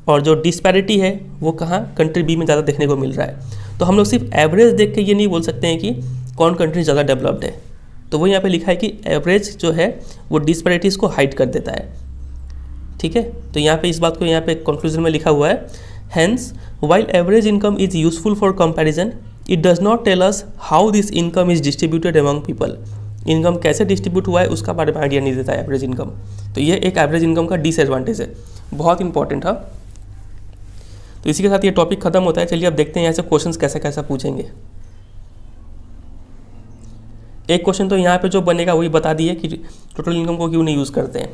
और जो डिस्पैरिटी है वो कहाँ? कंट्री बी में ज़्यादा देखने को मिल रहा है। तो हम लोग सिर्फ एवरेज देख के ये नहीं बोल सकते हैं कि कौन कंट्री ज़्यादा डेवलप्ड है। तो वो यहाँ पे लिखा है कि एवरेज जो है वो डिस्पैरिटीज़ को हाइड कर देता है, ठीक है। तो यहाँ पे इस बात को यहाँ पे कंक्लूजन में लिखा हुआ है, hence while average income is useful for comparison, it does not tell us how this income is distributed among people. Income कैसे डिस्ट्रीब्यूट हुआ है उसका बारे में आइडिया नहीं देता है एवरेज इनकम। तो ये एक एवरेज इनकम का डिसएडवांटेज है, बहुत इंपॉर्टेंट है। तो इसी के साथ ये टॉपिक खत्म होता है। चलिए अब देखते हैं यहाँ से क्वेश्चंस कैसा कैसा पूछेंगे। एक क्वेश्चन तो यहाँ पे जो बनेगा वही बता दिए कि टोटल इनकम को क्यों नहीं यूज़ करते हैं।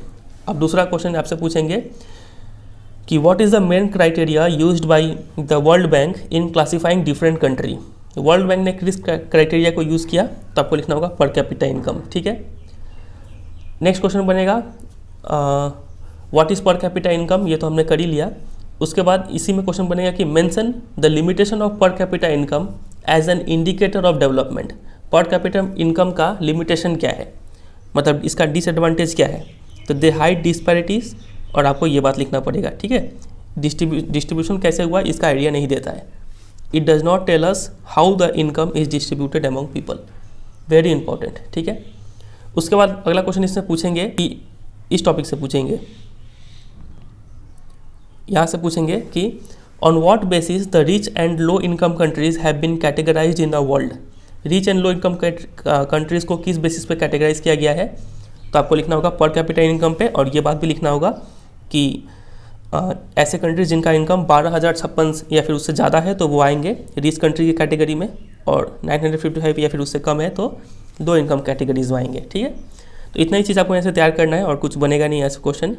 अब दूसरा क्वेश्चन आपसे पूछेंगे कि what is the main criteria used by the world bank in classifying different country. World bank ने किस क्राइटेरिया को यूज़ किया? तो आपको लिखना होगा पर कैपिटा इनकम, ठीक है। नेक्स्ट क्वेश्चन बनेगा what is per capita income, ये तो हमने कर ही लिया। उसके बाद इसी में क्वेश्चन बनेगा कि mention the limitation of per capita income as an indicator of development. Per capita income का लिमिटेशन क्या है, मतलब इसका डिसएडवांटेज क्या है? तो दे हाइड डिस्पैरिटीज़, और आपको ये बात लिखना पड़ेगा, ठीक है। डिस्ट्रीब्यूशन कैसे हुआ इसका आइडिया नहीं देता है। It does not tell us how the income is distributed among people, very important, ठीक है। उसके बाद अगला क्वेश्चन इसमें पूछेंगे कि इस टॉपिक से पूछेंगे, यहाँ से पूछेंगे कि on what basis the rich and low income countries have been categorised in the world. Rich and low income countries को किस बेसिस पे कैटेगराइज किया गया है? तो आपको लिखना होगा पर कैपिटा इनकम पे, और ये बात भी लिखना होगा कि ऐसे कंट्रीज जिनका इनकम 12,056 या फिर उससे ज़्यादा है तो वो आएंगे रिच कंट्री की कैटेगरी में, और 955 या फिर उससे कम है तो लो इनकम कैटेगरीज आएंगे, ठीक है। तो इतना ही चीज़ आपको यहाँ से तैयार करना है और कुछ बनेगा नहीं ऐसे क्वेश्चन।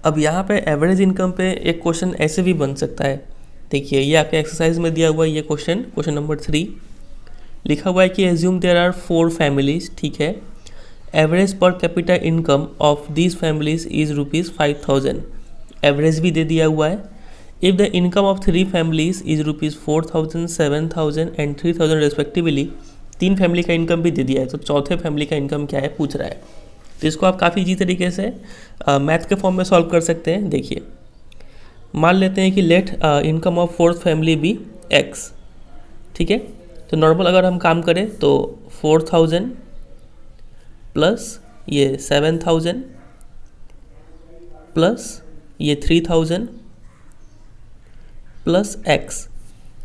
अब यहाँ पे एवरेज इनकम पे एक क्वेश्चन ऐसे भी बन सकता है। देखिए ये आपके एक्सरसाइज में दिया हुआ है, ये क्वेश्चन नंबर 3 लिखा हुआ है कि एज्यूम देयर आर 4 फैमिलीज, ठीक है, एवरेज पर capita income of these families is ₹5,000। Average भी दे दिया हुआ है। If the income of 3 families is ₹4,000, 7,000 and 3,000 respectively, 3 family का इनकम भी दे दिया है, तो चौथे फैमिली का इनकम क्या है पूछ रहा है। तो इसको आप काफ़ी इजी तरीके से मैथ के फॉर्म में सॉल्व कर सकते हैं। देखिए, मान लेते हैं कि let income of 4th family भी x, ठीक है। तो नॉर्मल अगर हम काम करें तो 4,000 प्लस ये 7,000 प्लस ये 3,000 प्लस x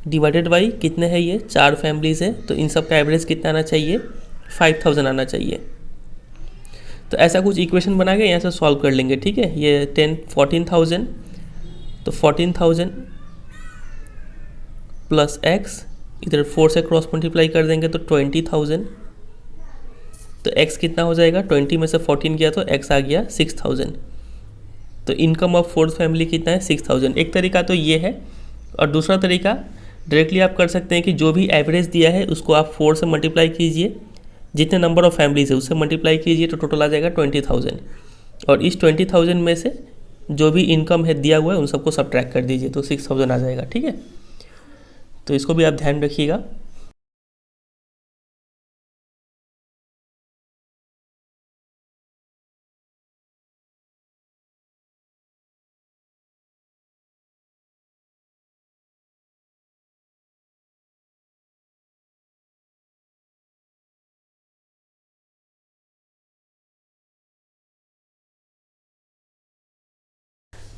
डिवाइडेड बाई कितने हैं, ये 4 फैमिलीज है, तो इन सब का एवरेज कितना आना चाहिए, 5,000 आना चाहिए। तो ऐसा कुछ इक्वेशन बना के यहाँ से सॉल्व कर लेंगे, ठीक है। ये 14,000, तो 14,000 प्लस x, इधर 4 से क्रॉस मल्टीप्लाई कर देंगे तो 20,000, तो x कितना हो जाएगा, 20 में से 14 गया तो x आ गया 6,000। तो इनकम ऑफ 4th फैमिली कितना है, 6,000। एक तरीका तो ये है, और दूसरा तरीका डायरेक्टली आप कर सकते हैं कि जो भी एवरेज दिया है उसको आप 4 से मल्टीप्लाई कीजिए, जितने नंबर ऑफ फैमिलीज है उससे मल्टीप्लाई कीजिए, तो टोटल आ जाएगा 20,000। और इस 20,000 में से जो भी इनकम है दिया हुआ है उन सबको सब्ट्रैक्ट कर दीजिए, तो 6,000 आ जाएगा, ठीक है। तो इसको भी आप ध्यान रखिएगा।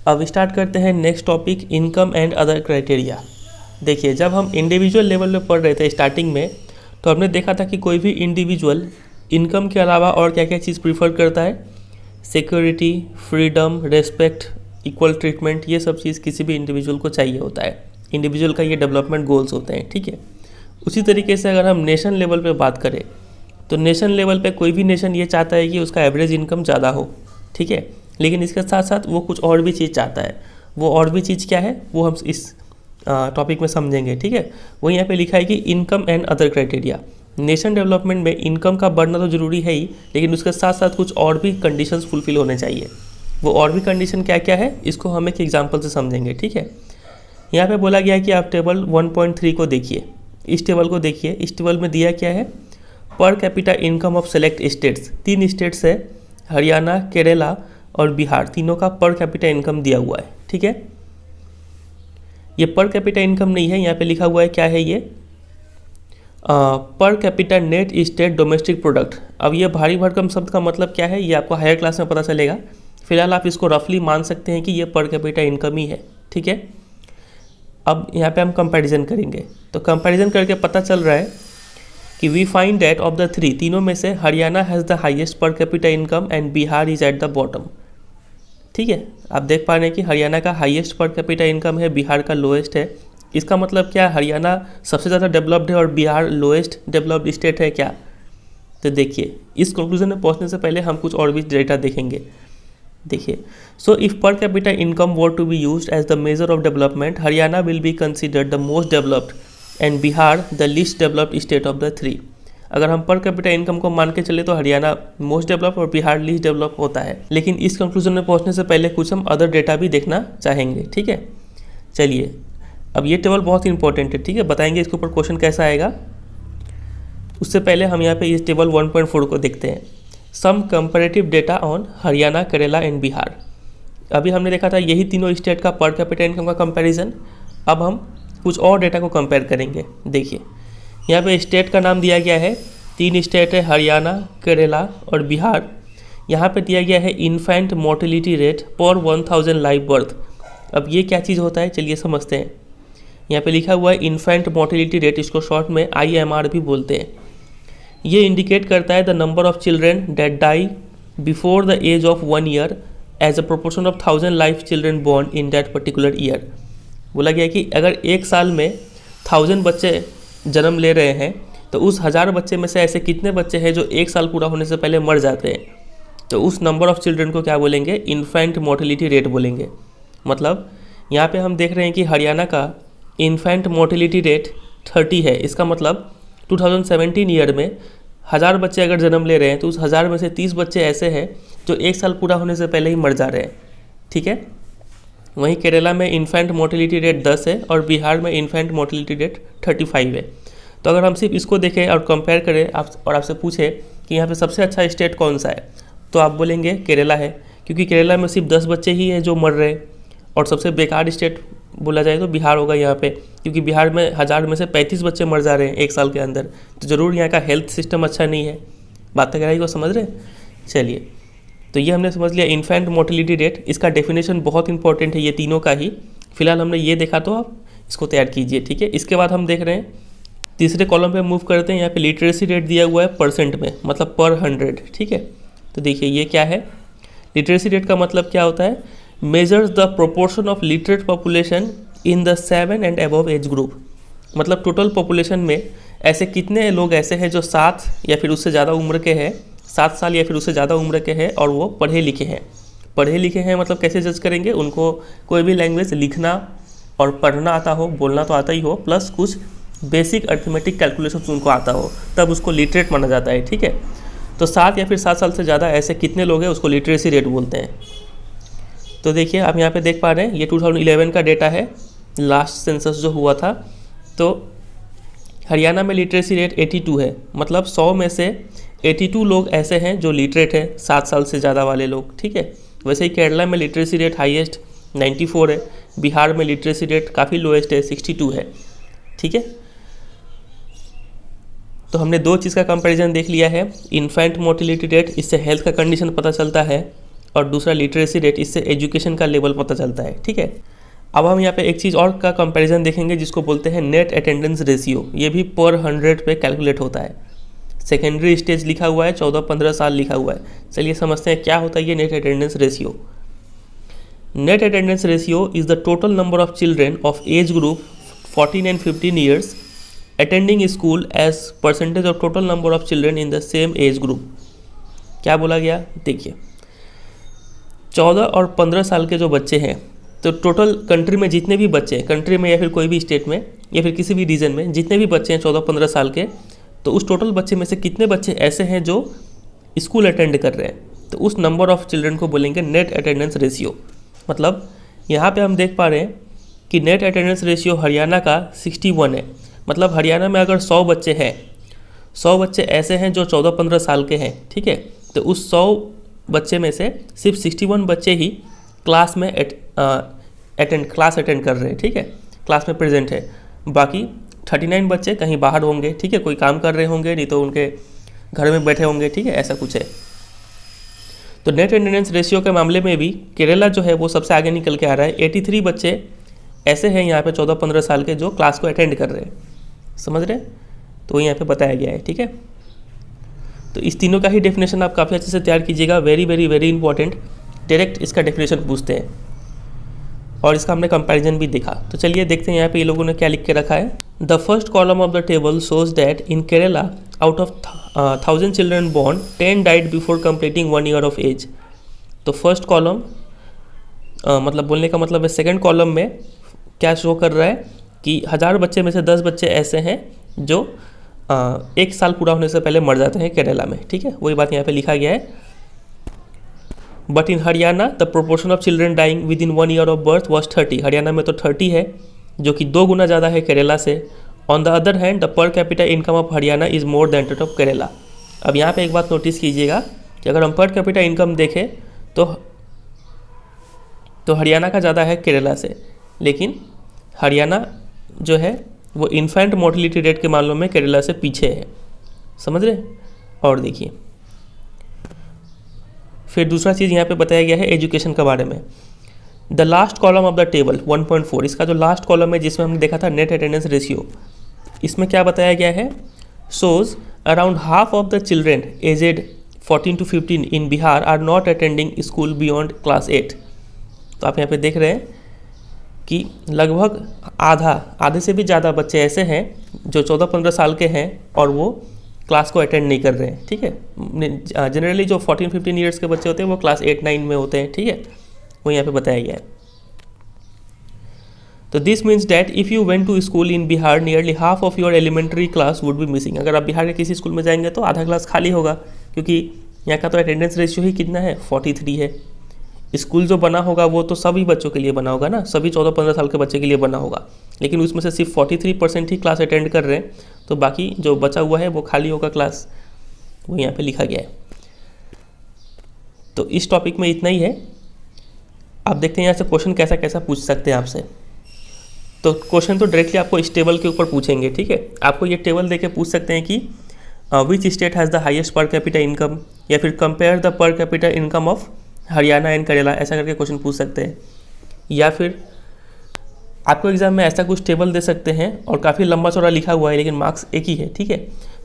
अब स्टार्ट करते हैं next topic, income and other criteria. देखिए, जब हम इंडिविजुअल लेवल पे पढ़ रहे थे स्टार्टिंग में, तो हमने देखा था कि कोई भी इंडिविजुअल इनकम के अलावा और क्या क्या चीज़ प्रीफर करता है, security, freedom, respect, equal treatment, ये सब चीज़ किसी भी इंडिविजुअल को चाहिए होता है। इंडिविजुअल का ये डेवलपमेंट गोल्स होते हैं, ठीक है। उसी तरीके से अगर हम नेशन लेवल पे बात करें, तो नेशन लेवल पे कोई भी नेशन ये चाहता है कि उसका एवरेज इनकम ज़्यादा हो, ठीक है। लेकिन इसके साथ साथ वो कुछ और भी चीज़ चाहता है। वो और भी चीज़ क्या है, वो हम इस टॉपिक में समझेंगे, ठीक है। वो यहाँ पे लिखा है कि income and other criteria. Nation development में इनकम का बढ़ना तो ज़रूरी है ही, लेकिन उसके साथ साथ कुछ और भी कंडीशंस फुलफिल होने चाहिए। वो और भी कंडीशन क्या क्या है, इसको हम एक एग्जाम्पल से समझेंगे, ठीक है। यहाँ पे बोला गया है कि आप टेबल 1.3 को देखिए, इस टेबल को देखिए। इस टेबल में दिया क्या है, पर capita income of select states. 3 states है, हरियाणा, केरला और बिहार, तीनों का पर कैपिटा इनकम दिया हुआ है, ठीक है। ये पर कैपिटा इनकम नहीं है, यहाँ पे लिखा हुआ है क्या है ये, per capita net state domestic product. अब ये भारी भरकम शब्द का मतलब क्या है, ये आपको हायर क्लास में पता चलेगा। फिलहाल आप इसको रफली मान सकते हैं कि ये पर कैपिटा इनकम ही है, ठीक है। अब यहाँ पे हम कंपैरिजन करेंगे, तो कंपैरिजन करके पता चल रहा है कि we find that of the 3, तीनों में से Haryana has the highest per capita income and Bihar is at the bottom, ठीक है। आप देख पा रहे हैं कि हरियाणा का हाईएस्ट पर कैपिटा इनकम है, बिहार का लोएस्ट है। इसका मतलब क्या, हरियाणा सबसे ज़्यादा डेवलप्ड है और बिहार लोएस्ट डेवलप्ड स्टेट है क्या। तो देखिए, इस कंक्लूजन में पहुंचने से पहले हम कुछ और भी डेटा देखेंगे। देखिए, so if per capita income were to be used as the measure of development, Haryana will be considered the most developed and Bihar the least developed state of the 3। अगर हम पर कैपिटा इनकम को मान के चले तो हरियाणा मोस्ट डेवलप और Bihar least develop होता है। लेकिन इस कंक्लूजन में पहुंचने से पहले कुछ हम अदर डेटा भी देखना चाहेंगे, ठीक है। चलिए, अब ये टेबल बहुत इंपॉर्टेंट है, ठीक है, बताएंगे इसके ऊपर क्वेश्चन कैसा आएगा। उससे पहले हम यहाँ पे इस टेबल 1.4 को देखते हैं, some comparative data on Haryana, Kerala and Bihar. अभी हमने देखा था यही तीनों स्टेट का पर कैपिटा इनकम का कंपैरिजन। अब हम कुछ और डेटा को कंपेयर करेंगे। देखिए, यहाँ पे स्टेट का नाम दिया गया है, 3 स्टेट है, हरियाणा, केरला और बिहार। यहाँ पे दिया गया है इन्फेंट मोर्टेलिटी रेट पर 1000 लाइव बर्थ। अब ये क्या चीज़ होता है, चलिए समझते हैं। यहाँ पे लिखा हुआ है इन्फेंट मोर्टेलिटी रेट, इसको शॉर्ट में IMR भी बोलते हैं। ये इंडिकेट करता है the number of children that die before the age of 1 year as a proportion of 1000 live children born in that particular year. बोला गया कि अगर 1 साल में 1000 बच्चे जन्म ले रहे हैं, तो उस 1000 बच्चे में से ऐसे कितने बच्चे हैं जो 1 साल पूरा होने से पहले मर जाते हैं, तो उस नंबर ऑफ चिल्ड्रन को क्या बोलेंगे, इन्फेंट मोर्टेलिटी रेट बोलेंगे। मतलब यहाँ पे हम देख रहे हैं कि हरियाणा का इन्फेंट मोर्टेलिटी रेट 30 है। इसका मतलब 2017 ईयर में 1000 बच्चे अगर जन्म ले रहे हैं तो उस 1000 में से 30 बच्चे ऐसे हैं जो 1 साल पूरा होने से पहले ही मर जा रहे हैं, ठीक है। वहीं केरला में इन्फेंट मोर्टेलिटी रेट 10 है और बिहार में इन्फेंट मोर्टेलिटी रेट 35 है। तो अगर हम सिर्फ इसको देखें और कंपेयर करें और आपसे पूछे कि यहाँ पे सबसे अच्छा स्टेट कौन सा है, तो आप बोलेंगे केरला है, क्योंकि केरला में सिर्फ 10 बच्चे ही हैं जो मर रहे हैं। और सबसे बेकार स्टेट बोला जाए तो बिहार होगा यहाँ पे, क्योंकि बिहार में 1000 में से 35 बच्चे मर जा रहे हैं 1 साल के अंदर। तो ज़रूर यहाँ का हेल्थ सिस्टम अच्छा नहीं है। बात गहराई को समझ रहे हैं? चलिए, तो ये हमने समझ लिया इन्फेंट मोर्टेलिटी रेट। इसका डेफिनेशन बहुत इंपॉर्टेंट है ये तीनों का ही। फिलहाल हमने ये देखा तो आप इसको तैयार कीजिए, ठीक है। इसके बाद हम देख रहे हैं तीसरे कॉलम पे मूव करते हैं। यहाँ पे लिटरेसी रेट दिया हुआ है परसेंट में, मतलब पर 100, ठीक है। तो देखिए ये क्या है, लिटरेसी रेट का मतलब क्या होता है, measures the proportion of literate population in the 7 and above age group. मतलब टोटल पॉपुलेशन में ऐसे कितने लोग ऐसे हैं जो 7 या फिर उससे ज़्यादा उम्र के हैं, 7 साल या फिर उससे ज़्यादा उम्र के हैं और वो पढ़े लिखे हैं। पढ़े लिखे हैं मतलब कैसे जज करेंगे, उनको कोई भी लैंग्वेज लिखना और पढ़ना आता हो, बोलना तो आता ही हो, प्लस कुछ बेसिक अर्थमेटिक कैलकुलेशंस उनको आता हो, तब उसको लिटरेट माना जाता है, ठीक है। तो 7 या फिर 7 साल से ज़्यादा ऐसे कितने लोग हैं उसको लिटरेसी रेट बोलते हैं। तो देखिए आप यहाँ पे देख पा रहे हैं ये 2011 का डेटा है, लास्ट सेंसस जो हुआ था। तो हरियाणा में लिटरेसी रेट 82 है, मतलब 100 में से 82 लोग ऐसे हैं जो लिटरेट है, 7 साल से ज़्यादा वाले लोग, ठीक है। वैसे ही केरला में लिटरेसी रेट हाईएस्ट 94 है, बिहार में लिटरेसी रेट काफ़ी लोएस्ट है 62 है, ठीक है। तो हमने दो चीज़ का कंपैरिजन देख लिया है, इन्फेंट मोर्टेलिटी रेट, इससे हेल्थ का कंडीशन पता चलता है, और दूसरा लिटरेसी रेट, इससे एजुकेशन का लेवल पता चलता है, ठीक है। अब हम यहाँ पे एक चीज़ और का कंपैरिजन देखेंगे जिसको बोलते हैं नेट अटेंडेंस रेशियो। ये भी पर 100 पे कैलकुलेट होता है। सेकेंडरी स्टेज लिखा हुआ है, 14-15 साल लिखा हुआ है। चलिए समझते हैं क्या होता है ये net attendance ratio. Net attendance ratio is the total number of children of age group 14 and 15 years attending school as percentage of total number of children in the same age group. क्या बोला गया, देखिए 14 और 15 साल के जो बच्चे हैं, तो टोटल कंट्री में जितने भी बच्चे हैं, कंट्री में या फिर कोई भी स्टेट में या फिर किसी भी रीजन में जितने भी बच्चे हैं 14-15 साल के, तो उस टोटल बच्चे में से कितने बच्चे ऐसे हैं जो स्कूल अटेंड कर रहे हैं, तो उस नंबर ऑफ चिल्ड्रन को बोलेंगे नेट अटेंडेंस रेशियो। मतलब यहाँ पे हम देख पा रहे हैं कि नेट अटेंडेंस रेशियो हरियाणा का 61 है। मतलब हरियाणा में अगर 100 बच्चे हैं, 100 बच्चे ऐसे हैं जो 14-15 साल के हैं, ठीक है। तो उस 100 बच्चे में से सिर्फ 61 बच्चे ही क्लास में क्लास अटेंड कर रहे हैं, ठीक है, क्लास में प्रेजेंट है। बाकी 39 बच्चे कहीं बाहर होंगे, ठीक है, कोई काम कर रहे होंगे, नहीं तो उनके घर में बैठे होंगे, ठीक है, ऐसा कुछ है। तो नेट अटेंडेंस रेशियो के मामले में भी केरला जो है वो सबसे आगे निकल के आ रहा है। 83 बच्चे ऐसे हैं यहाँ पे 14-15 साल के जो क्लास को अटेंड कर रहे हैं, समझ रहे हैं। तो यहाँ पे बताया गया है, ठीक है। तो इस तीनों का ही डेफिनेशन आप काफ़ी अच्छे से तैयार कीजिएगा, very very very important. Direct इसका डेफिनेशन पूछते हैं और इसका हमने कंपैरिजन भी देखा। तो चलिए देखते हैं यहाँ पे ये लोगों ने क्या लिख के रखा है। The first column of the table shows that in Kerala out of 1000 children born 10 died before completing 1 year of age. तो फर्स्ट कॉलम मतलब बोलने का मतलब है सेकेंड कॉलम में क्या शो कर रहा है कि 1000 बच्चे में से 10 बच्चे ऐसे हैं जो 1 साल पूरा होने से पहले मर जाते हैं केरला में, ठीक है, वही बात यहाँ पे लिखा गया है। But in Haryana the proportion of children dying within 1 year of birth was 30। Haryana में तो 30 है, जो कि 2 गुना ज़्यादा है केरला से। On the other hand the पर capita income of Haryana is more than that of Kerala. अब यहाँ पे एक बात नोटिस कीजिएगा कि अगर हम पर कैपिटा इनकम देखें तो हरियाणा का ज़्यादा है केरला से, लेकिन हरियाणा जो है वो इन्फेंट मोर्टेलिटी रेट के मामलों में केरला से पीछे है, समझ रहे। और देखिए फिर दूसरा चीज़ यहाँ पे बताया गया है एजुकेशन के बारे में। The last column of the table 1.4, इसका जो लास्ट कॉलम है जिसमें हमने देखा था नेट अटेंडेंस रेशियो, इसमें क्या बताया गया है, shows around half of the children aged 14 to 15 in Bihar are not attending school beyond class 8। तो आप यहाँ पे देख रहे हैं कि लगभग आधे से भी ज़्यादा बच्चे ऐसे हैं जो 14-15 साल के हैं और वो क्लास को अटेंड नहीं कर रहे हैं, ठीक है। जनरली जो 14-15 ईयर्स के बच्चे होते हैं वो क्लास 8-9 में होते हैं, ठीक है, वो यहाँ पे बताया गया है। तो this means that if you went to school in Bihar nearly half of your elementary class would be missing. अगर आप बिहार के किसी स्कूल में जाएंगे तो आधा क्लास खाली होगा, क्योंकि यहाँ का तो अटेंडेंस रेशियो ही कितना है, 43 है। स्कूल जो बना होगा वो तो सभी बच्चों के लिए बना होगा ना, सभी 14-15 साल के बच्चे के लिए बना होगा, लेकिन उसमें से सिर्फ 43% ही क्लास अटेंड कर रहे हैं, तो बाकी जो बचा हुआ है वो खाली होगा क्लास, वो यहाँ पे लिखा गया है। तो इस टॉपिक में इतना ही है। आप देखते हैं यहाँ से क्वेश्चन कैसा कैसा पूछ सकते हैं आपसे। तो क्वेश्चन तो डायरेक्टली आपको इस टेबल के ऊपर पूछेंगे, ठीक है। आपको ये टेबल देके पूछ सकते हैं कि विच state has the highest per capita income, या फिर कंपेयर द पर capita income of Haryana and Kerala, ऐसा करके क्वेश्चन पूछ सकते हैं। या फिर आपको एग्जाम में ऐसा कुछ टेबल दे सकते हैं और काफ़ी लंबा चौड़ा लिखा हुआ है, लेकिन मार्क्स एक ही है, ठीक है।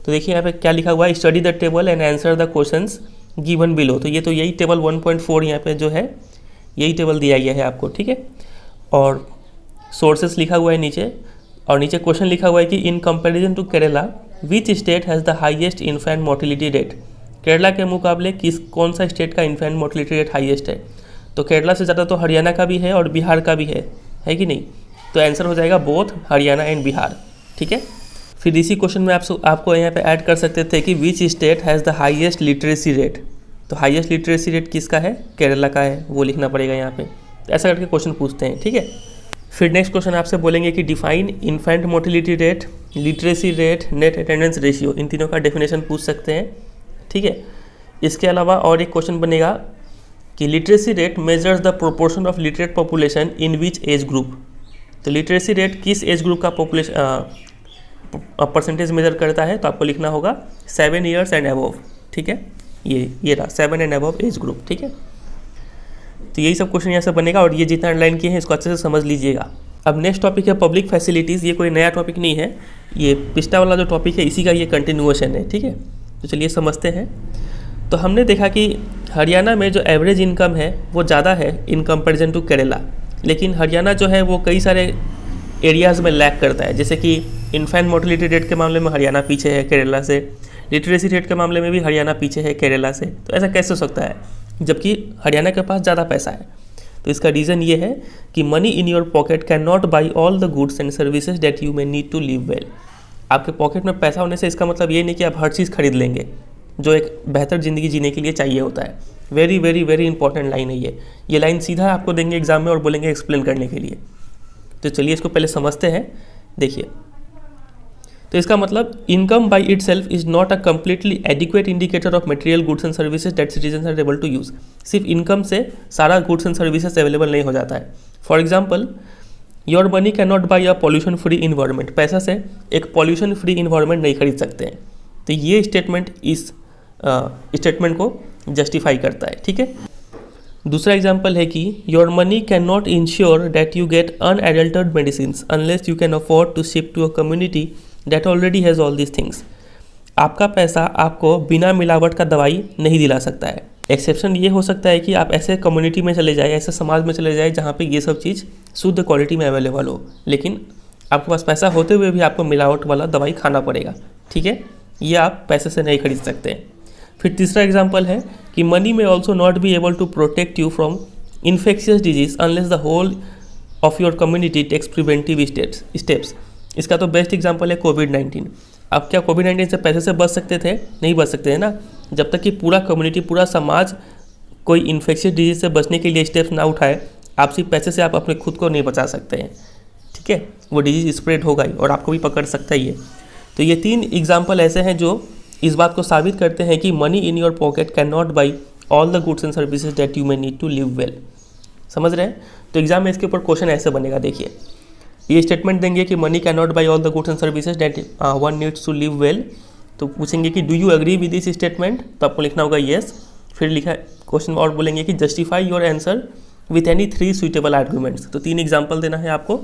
तो देखिए यहाँ पे क्या लिखा हुआ है, study the table and answer the questions given below. तो यही टेबल 1.4 यहाँ पे जो है यही टेबल दिया गया है आपको, ठीक है। और सोर्सेस लिखा हुआ है नीचे, और नीचे क्वेश्चन लिखा हुआ है कि in comparison to Kerala which state has the highest infant mortality rate. Kerala के मुकाबले कौन सा स्टेट का इन्फेंट मोर्टिलिटी रेट हाईएस्ट है। तो केरला से ज़्यादा तो हरियाणा का भी है और बिहार का भी है कि नहीं। तो आंसर हो जाएगा बोथ हरियाणा एंड बिहार, ठीक है। फिर इसी क्वेश्चन में आपको यहाँ पे ऐड कर सकते थे कि विच state has the highest literacy rate. तो हाईएस्ट लिटरेसी रेट किसका है, केरला का है, वो लिखना पड़ेगा यहाँ पे। तो ऐसा करके क्वेश्चन पूछते हैं, ठीक है। फिर नेक्स्ट क्वेश्चन आपसे बोलेंगे कि define infant mortality rate, literacy rate, net attendance ratio, इन तीनों का डेफिनेशन पूछ सकते हैं, ठीक है। इसके अलावा और एक क्वेश्चन बनेगा कि literacy rate measures the proportion of literate population in which age group. तो लिटरेसी रेट किस एज ग्रुप का परसेंटेज मेजर करता है, तो आपको लिखना होगा 7 years एंड अबव, ठीक है। ये रहा 7 and above एज ग्रुप, ठीक है। तो यही सब क्वेश्चन यहाँ से बनेगा, और ये जितना अंडरलाइन किए हैं इसको अच्छे से समझ लीजिएगा। अब नेक्स्ट टॉपिक है पब्लिक फैसिलिटीज़। ये कोई नया टॉपिक नहीं है, ये पिछला वाला जो टॉपिक है इसी का ये कंटिन्यूएशन है, ठीक है। तो चलिए समझते हैं। तो हमने देखा कि हरियाणा में जो एवरेज इनकम है वो ज़्यादा है इन कंपेरिजन टू केरला, लेकिन हरियाणा जो है वो कई सारे एरियाज़ में लैक करता है। जैसे कि इन्फेंट मोर्टिलिटी रेट के मामले में हरियाणा पीछे है केरला से, लिटरेसी रेट के मामले में भी हरियाणा पीछे है केरला से। तो ऐसा कैसे हो सकता है जबकि हरियाणा के पास ज़्यादा पैसा है। तो इसका रीज़न ये है कि money in your pocket can not buy all the goods and services that you may need to live well. आपके पॉकेट में पैसा होने से इसका मतलब ये नहीं कि आप हर चीज़ खरीद लेंगे जो एक बेहतर ज़िंदगी जीने के लिए चाहिए होता है। Very very very important line है ये लाइन सीधा आपको देंगे एग्जाम में और बोलेंगे एक्सप्लेन करने के लिए। तो चलिए इसको पहले समझते हैं। देखिए, तो इसका मतलब income by itself is not a completely adequate indicator of material goods and services that citizen are able to use. सिर्फ इनकम से सारा गुड्स एंड सर्विसेज अवेलेबल नहीं हो जाता है। For example, your money can not by a pollution free environment. पैसा से एक पॉल्यूशन फ्री इन्वायरमेंट नहीं खरीद सकते हैं। तो ये स्टेटमेंट इस स्टेटमेंट को जस्टिफाई करता है, ठीक है। दूसरा एग्जाम्पल है कि your money can not insure that you get unadulterated medicine unless you can afford to shift to a community that already has all this things. आपका पैसा आपको बिना मिलावट का दवाई नहीं दिला सकता है। एक्सेप्शन ये हो सकता है कि आप ऐसे कम्युनिटी में चले जाए, ऐसे समाज में चले जाए जहाँ पे ये सब चीज़ शुद्ध क्वालिटी में अवेलेबल हो, लेकिन आपके पास पैसा होते हुए भी आपको मिलावट वाला दवाई खाना पड़ेगा, ठीक है। ये आप पैसे से नहीं खरीद सकते हैं। फिर तीसरा एग्जाम्पल है कि money may also not be able to protect you from infectious disease unless the whole of your community takes preventive steps. इसका तो बेस्ट एग्जाम्पल है कोविड-19। अब क्या कोविड-19 से पैसे से बच सकते थे? नहीं बच सकते हैं ना, जब तक कि पूरा कम्युनिटी, पूरा समाज कोई इन्फेक्शियस डिजीज से बचने के लिए स्टेप्स ना उठाए। आप सिर्फ पैसे से आप अपने खुद को नहीं बचा सकते हैं, ठीक है। वो डिजीज स्प्रेड होगा ही और आपको भी पकड़ सकता ही है। तो ये 3 एग्जाम्पल ऐसे हैं जो इस बात को साबित करते हैं कि money in your pocket can not buy all the goods and services that you may need to live well. समझ रहे हैं? तो एग्जाम में इसके ऊपर क्वेश्चन ऐसे बनेगा। देखिए, ये स्टेटमेंट देंगे कि money can not buy all the goods and services that one needs to live well. तो पूछेंगे कि do you agree with this statement, तो आपको लिखना होगा येस। फिर लिखा क्वेश्चन और बोलेंगे कि justify your answer with any 3 suitable arguments. तो 3 एग्जाम्पल देना है आपको।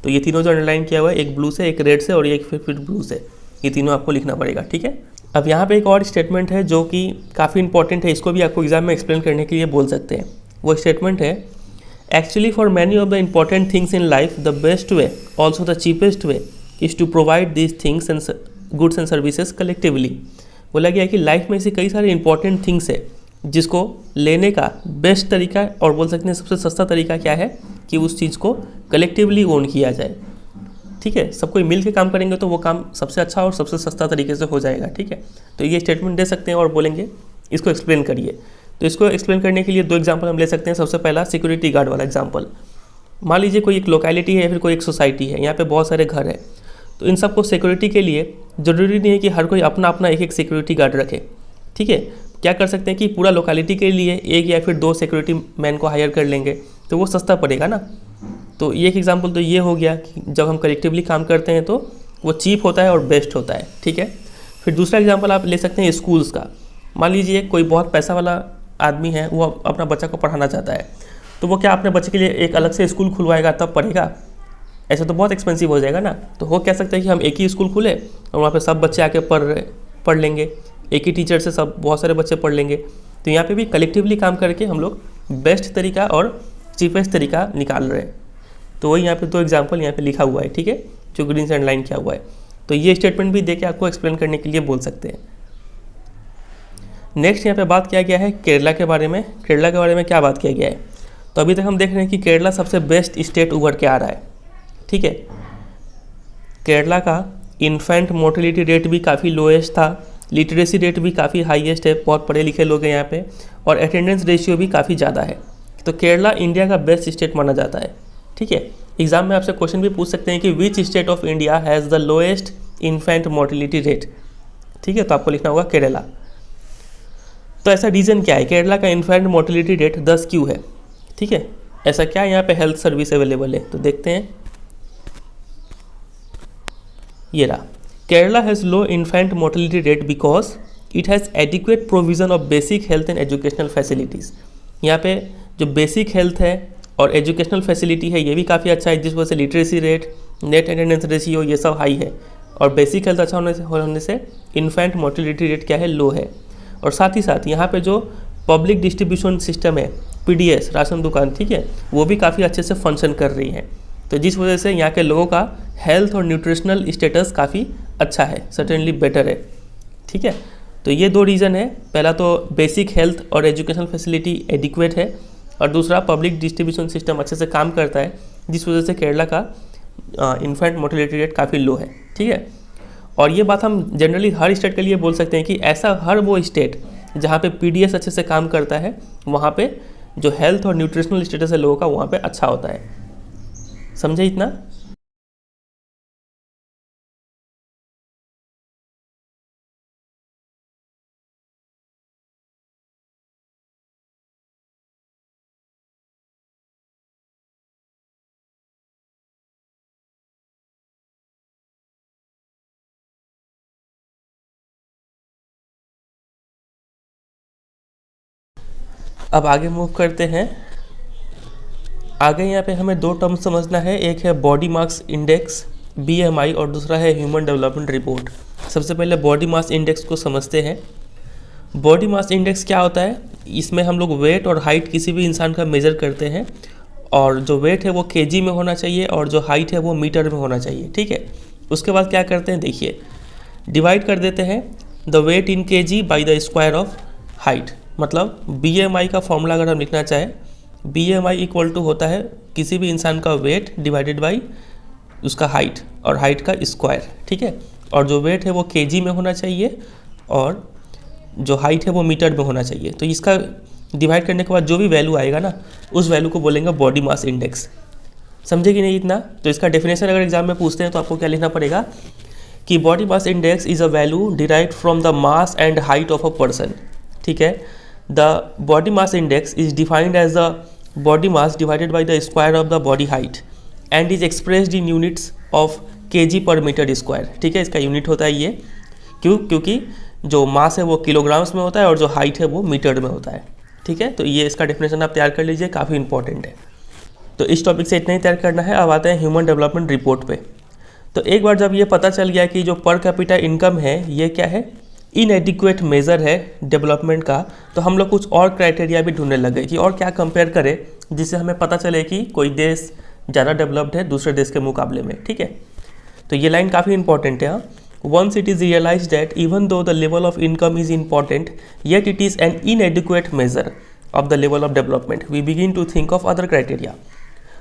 तो ये तीनों जो अंडरलाइन किया हुआ है, एक ब्लू से, एक रेड से और एक फिर ब्लू से, ये तीनों आपको लिखना पड़ेगा, ठीक है। अब यहाँ पे एक और स्टेटमेंट है जो कि काफ़ी इंपॉर्टेंट है, इसको भी आपको एग्जाम में एक्सप्लेन करने के लिए बोल सकते हैं। वो स्टेटमेंट है, actually for many of the important things in life the best way also the cheapest way is to provide these things and goods and services collectively. बोला गया है कि लाइफ में ऐसी कई सारे इंपॉर्टेंट थिंग्स है जिसको लेने का बेस्ट तरीका और बोल सकते हैं सबसे सस्ता तरीका क्या है कि उस चीज़ को कलेक्टिवली ओन किया जाए। ठीक है, सब कोई मिल के काम करेंगे तो वो काम सबसे अच्छा और सबसे सस्ता तरीके से हो जाएगा। ठीक है, तो ये स्टेटमेंट दे सकते हैं और बोलेंगे इसको एक्सप्लेन करिए। तो इसको एक्सप्लेन करने के लिए दो एग्जांपल हम ले सकते हैं। सबसे पहला सिक्योरिटी गार्ड वाला एग्जांपल। मान लीजिए कोई एक लोकेलिटी है या फिर कोई एक सोसाइटी है, यहाँ पे बहुत सारे घर हैं, तो इन सबको सिक्योरिटी के लिए ज़रूरी नहीं है कि हर कोई अपना अपना एक एक सिक्योरिटी गार्ड रखे। ठीक है, क्या कर सकते हैं कि पूरा लोकेलिटी के लिए एक या फिर दो सिक्योरिटी मैन को हायर कर लेंगे, तो वो सस्ता पड़ेगा ना। तो ये एक एग्जांपल तो ये हो गया कि जब हम कलेक्टिवली काम करते हैं तो वो चीप होता है और बेस्ट होता है। ठीक है, फिर दूसरा एग्जांपल आप ले सकते हैं स्कूल्स का। मान लीजिए कोई बहुत पैसा वाला आदमी है, वो अपना बच्चा को पढ़ाना चाहता है, तो वो क्या अपने बच्चे के लिए एक अलग से स्कूल खुलवाएगा तब पढ़ेगा? ऐसा तो बहुत एक्सपेंसिव हो जाएगा ना। तो हो कह सकते हैं कि हम एक ही स्कूल खुले और वहाँ पे सब बच्चे आके पढ़ लेंगे, एक ही टीचर से सब बहुत सारे बच्चे पढ़ लेंगे। तो यहाँ पे भी कलेक्टिवली काम करके हम लोग बेस्ट तरीका और चीपेस्ट तरीका निकाल रहे हैं। तो वही यहाँ पे दो एग्जांपल यहाँ पे लिखा हुआ है। ठीक है, जो ग्रीन से अंडरलाइन किया हुआ है। तो ये स्टेटमेंट भी देके आपको एक्सप्लेन करने के लिए बोल सकते हैं। नेक्स्ट यहाँ पे बात किया गया है केरला के बारे में। केरला के बारे में क्या बात किया गया है? तो अभी तक हम देख रहे हैं कि केरला सबसे बेस्ट स्टेट उभर के आ रहा है। ठीक है, केरला का इन्फेंट मोर्टेलिटी रेट भी काफ़ी लोएस्ट था, लिटरेसी रेट भी काफ़ी हाईएस्ट है, बहुत पढ़े लिखे लोग हैं यहाँ पे, और अटेंडेंस रेशियो भी काफ़ी ज़्यादा है। तो केरला इंडिया का बेस्ट स्टेट माना जाता है। ठीक है, एग्जाम में आपसे क्वेश्चन भी पूछ सकते हैं कि which state of India has the lowest infant mortality rate. ठीक है, तो आपको लिखना होगा केरला। तो ऐसा रीज़न क्या है? केरला का इन्फेंट मोर्टेलिटी रेट 10 क्यों है? ठीक है, ऐसा क्या यहाँ पे हेल्थ सर्विस अवेलेबल है? तो देखते हैं, ये रहा। Kerala has low infant mortality rate because it has adequate provision of basic health and educational facilities. यहाँ पे जो बेसिक हेल्थ है और एजुकेशनल फैसिलिटी है ये भी काफ़ी अच्छा है, जिस वजह से literacy rate, net attendance ratio ये सब हाई है। और बेसिक हेल्थ अच्छा होने से इन्फेंट मोर्टेलिटी रेट क्या है? लो है। और साथ ही साथ यहाँ पे जो पब्लिक डिस्ट्रीब्यूशन सिस्टम है, पीडीएस राशन दुकान, ठीक है, वो भी काफ़ी अच्छे से फंक्शन कर रही है। तो जिस वजह से यहाँ के लोगों का हेल्थ और न्यूट्रिशनल स्टेटस काफ़ी अच्छा है, सर्टेनली बेटर है। ठीक है, तो ये दो रीज़न है। पहला तो बेसिक हेल्थ और एजुकेशनल फैसिलिटी एडिक्वेट है, और दूसरा पब्लिक डिस्ट्रीब्यूशन सिस्टम अच्छे से काम करता है, जिस वजह से केरला का इन्फेंट मोर्टेलिटी रेट काफ़ी लो है। ठीक है, और ये बात हम जनरली हर स्टेट के लिए बोल सकते हैं कि ऐसा हर वो स्टेट जहाँ पे पीडीएस अच्छे से काम करता है वहाँ पे जो हेल्थ और न्यूट्रिशनल स्टेटस है लोगों का वहाँ पे अच्छा होता है। समझे इतना? अब आगे मूव करते हैं। आगे यहाँ पे हमें दो टर्म समझना है, एक है बॉडी मास इंडेक्स BMI और दूसरा है ह्यूमन डेवलपमेंट रिपोर्ट। सबसे पहले बॉडी मास इंडेक्स को समझते हैं। बॉडी मास इंडेक्स क्या होता है? इसमें हम लोग वेट और हाइट किसी भी इंसान का मेज़र करते हैं, और जो वेट है वो केजी में होना चाहिए और जो हाइट है वो मीटर में होना चाहिए। ठीक है, उसके बाद क्या करते हैं, देखिए, डिवाइड कर देते हैं the weight in KG by the square of height. मतलब BMI का फॉर्मूला अगर हम लिखना चाहें, BMI इक्वल टू होता है किसी भी इंसान का वेट डिवाइडेड बाई उसका हाइट, और हाइट का स्क्वायर। ठीक है, और जो वेट है वो केजी में होना चाहिए और जो हाइट है वो मीटर में होना चाहिए। तो इसका डिवाइड करने के बाद जो भी वैल्यू आएगा ना, उस वैल्यू को बोलेंगे बॉडी मास इंडेक्स। समझे कि नहीं इतना? तो इसका डेफिनेशन अगर एग्जाम में पूछते हैं तो आपको क्या लिखना पड़ेगा कि body mass index is a value derived from the mass and height of a person. ठीक है, the body mass index is defined as the body mass divided by the square of the body height and is expressed in units of KG per metre square. ठीक है, इसका unit होता है ये, क्योंकि जो मास है वो किलोग्राम्स में होता है और जो हाइट है वो मीटर में होता है। ठीक है, तो ये इसका डेफिनेशन आप तैयार कर लीजिए, काफ़ी इंपॉर्टेंट है। तो इस टॉपिक से इतना ही तैयार करना है। अब आते हैं ह्यूमन डेवलपमेंट रिपोर्ट पे। तो एक बार जब ये पता चल गया कि जो पर कैपिटा इनकम है ये क्या है, इनएडिक्वेट मेज़र है डेवलपमेंट का, तो हम लोग कुछ और क्राइटेरिया भी ढूंढने लगे कि और क्या कंपेयर करें जिससे हमें पता चले कि कोई देश ज़्यादा डेवलप्ड है दूसरे देश के मुकाबले में। ठीक है, तो ये लाइन काफ़ी इंपॉर्टेंट है। once it is realized that even though the level of income is important, yet it is an inadequate measure of the level of development, we begin to think of other criteria.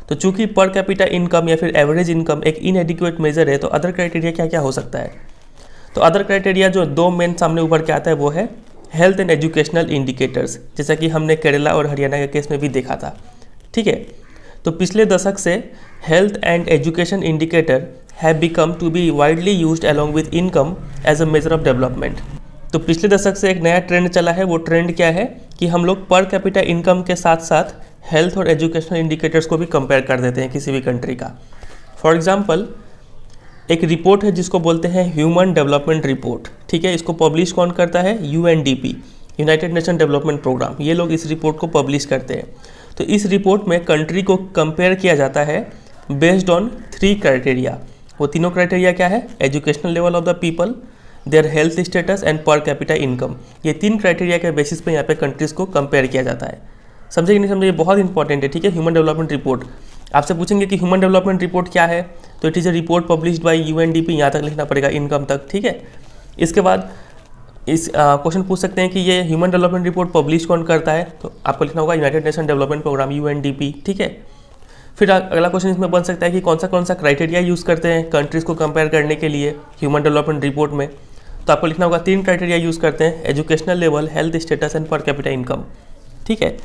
तो चूंकि पर capita income या फिर average income एक इनएडिक्वेट major है, तो other criteria क्या क्या हो सकता है? तो अदर क्राइटेरिया जो दो मेन सामने उभर के आता है वो है हेल्थ एंड एजुकेशनल इंडिकेटर्स, जैसा कि हमने केरला और हरियाणा के केस में भी देखा था, ठीक है। तो पिछले दशक से health and education indicator have become to be widely used along with income as a measure of development. तो पिछले दशक से एक नया ट्रेंड चला है, वो ट्रेंड क्या है कि हम लोग पर कैपिटा इनकम के साथ साथ हेल्थ और एजुकेशनल इंडिकेटर्स को भी कंपेयर कर देते हैं किसी भी कंट्री का। फॉर एग्जांपल, एक रिपोर्ट है जिसको बोलते हैं ह्यूमन डेवलपमेंट रिपोर्ट, ठीक है। इसको पब्लिश कौन करता है? UNDP, United Nation development programme. ये लोग इस रिपोर्ट को पब्लिश करते हैं। तो इस रिपोर्ट में कंट्री को कंपेयर किया जाता है बेस्ड ऑन 3 क्राइटेरिया। वो तीनों क्राइटेरिया क्या है? Educational level of the people, their health status and पर कैपिटा इनकम। ये 3 क्राइटेरिया के बेसिस पे यहाँ पे कंट्रीज़ को कंपेयर किया जाता है। समझे कि नहीं समझे? ये बहुत इंपॉर्टेंट है, ठीक है। ह्यूमन डेवलपमेंट रिपोर्ट, आपसे पूछेंगे कि ह्यूमन डेवलपमेंट रिपोर्ट क्या है, तो it is a report published by UNDP, यहाँ तक लिखना पड़ेगा, इनकम तक, ठीक है। इसके बाद इस क्वेश्चन पूछ सकते हैं कि ये ह्यूमन डेवलपमेंट रिपोर्ट पब्लिश कौन करता है, तो आपको लिखना होगा United Nation development programme, UNDP, ठीक है। फिर अगला क्वेश्चन इसमें बन सकता है कि कौन सा क्राइटेरिया यूज़ करते हैं कंट्रीज़ को कंपेयर करने के लिए ह्यूमन डेवलपमेंट रिपोर्ट में, तो आपको लिखना होगा 3 क्राइटेरिया यूज़ करते हैं, educational level, health status and पर कैपिटा इनकम, ठीक है।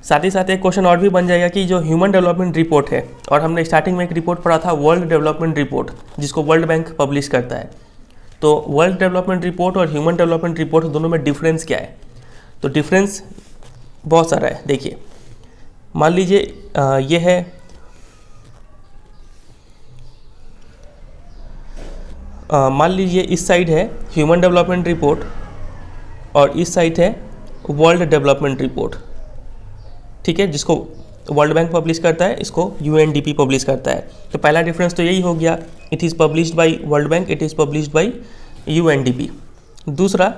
साथ ही साथ एक क्वेश्चन और भी बन जाएगा कि जो ह्यूमन डेवलपमेंट रिपोर्ट है, और हमने स्टार्टिंग में एक रिपोर्ट पढ़ा था वर्ल्ड डेवलपमेंट रिपोर्ट, जिसको वर्ल्ड बैंक पब्लिश करता है। तो वर्ल्ड डेवलपमेंट रिपोर्ट और ह्यूमन डेवलपमेंट रिपोर्ट दोनों में डिफरेंस क्या है? तो डिफरेंस बहुत सारा है। देखिए, मान लीजिए ये है मान लीजिए इस साइड है ह्यूमन डेवलपमेंट रिपोर्ट और इस साइड है वर्ल्ड डेवलपमेंट रिपोर्ट, ठीक है, जिसको वर्ल्ड बैंक पब्लिश करता है, इसको यूएनडीपी पब्लिश करता है। तो पहला डिफरेंस तो यही हो गया, it is published by world bank, it is published by UNDP. दूसरा,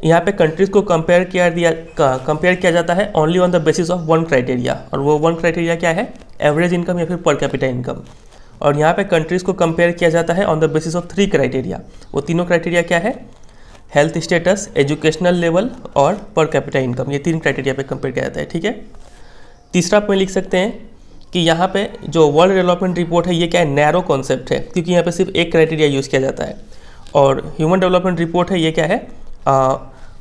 यहाँ पे कंट्रीज़ को कंपेयर किया जाता है only on the basis of 1 criteria, और वो 1 क्राइटेरिया क्या है? एवरेज इनकम या फिर पर कैपिटा इनकम। और यहाँ पे कंट्रीज़ को कंपेयर किया जाता है on the basis of 3 criteria. वो तीनों क्राइटेरिया क्या है? हेल्थ स्टेटस, एजुकेशनल लेवल और पर कैपिटा इनकम। ये 3 क्राइटेरिया पे कंपेयर किया जाता है, ठीक है। तीसरा पॉइंट लिख सकते हैं कि यहाँ पे जो वर्ल्ड डेवलपमेंट रिपोर्ट है ये क्या है? नैरो कॉन्सेप्ट है, क्योंकि यहाँ पे सिर्फ एक क्राइटेरिया यूज़ किया जाता है। और ह्यूमन डेवलपमेंट रिपोर्ट है, ये क्या है?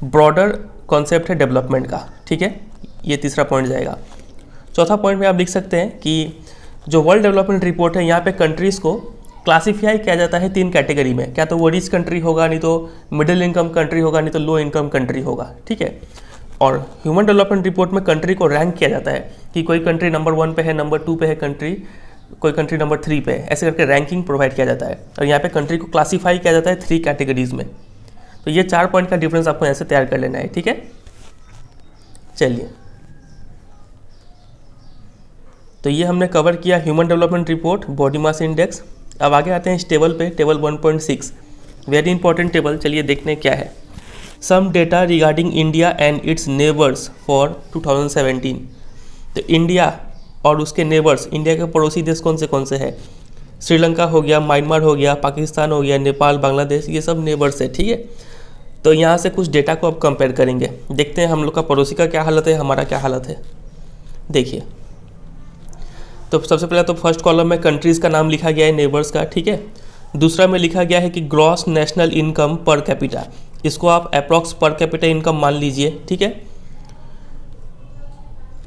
ब्रॉडर कॉन्सेप्ट है डेवलपमेंट का, ठीक है। ये तीसरा पॉइंट जाएगा। चौथा पॉइंट में आप लिख सकते हैं कि जो वर्ल्ड डेवलपमेंट रिपोर्ट है, यहाँ पे कंट्रीज़ को क्लासीफाई किया जाता है 3 कैटेगरी में, क्या तो वो रिच कंट्री होगा, नहीं तो मिडिल इनकम कंट्री होगा, नहीं तो लो इनकम कंट्री होगा, ठीक है। और ह्यूमन डेवलपमेंट रिपोर्ट में कंट्री को रैंक किया जाता है कि कोई कंट्री नंबर 1 पे है, नंबर 2 पे है कंट्री, कोई कंट्री नंबर 3 पे है, ऐसे करके रैंकिंग प्रोवाइड किया जाता है। और यहाँ पे कंट्री को क्लासीफाई किया जाता है 3 कैटेगरीज में। तो ये 4 पॉइंट का डिफरेंस आपको यहाँ से तैयार कर लेना है, ठीक है। चलिए, तो ये हमने कवर किया human development report, body mass index. अब आगे आते हैं इस टेबल पे, टेबल 1.6, वेरी इंपॉर्टेंट टेबल। चलिए देखने क्या है। Some data regarding India and its neighbours for 2017। तो इंडिया और उसके नेबर्स, इंडिया के पड़ोसी देश कौन से हैं? श्रीलंका हो गया, म्यांमार हो गया, पाकिस्तान हो गया, नेपाल, बांग्लादेश, ये सब नेबर्स है, ठीक है। तो यहाँ से कुछ डेटा को अब कंपेयर करेंगे, देखते हैं हम लोग का पड़ोसी का क्या हालत है, हमारा क्या हालत है। देखिए, तो सबसे पहले तो फर्स्ट कॉलम में कंट्रीज़ का नाम लिखा गया है, नेबर्स का, ठीक है। दूसरा में लिखा गया है कि gross national income per capita, इसको आप अप्रॉक्स पर कैपिटा इनकम मान लीजिए, ठीक है।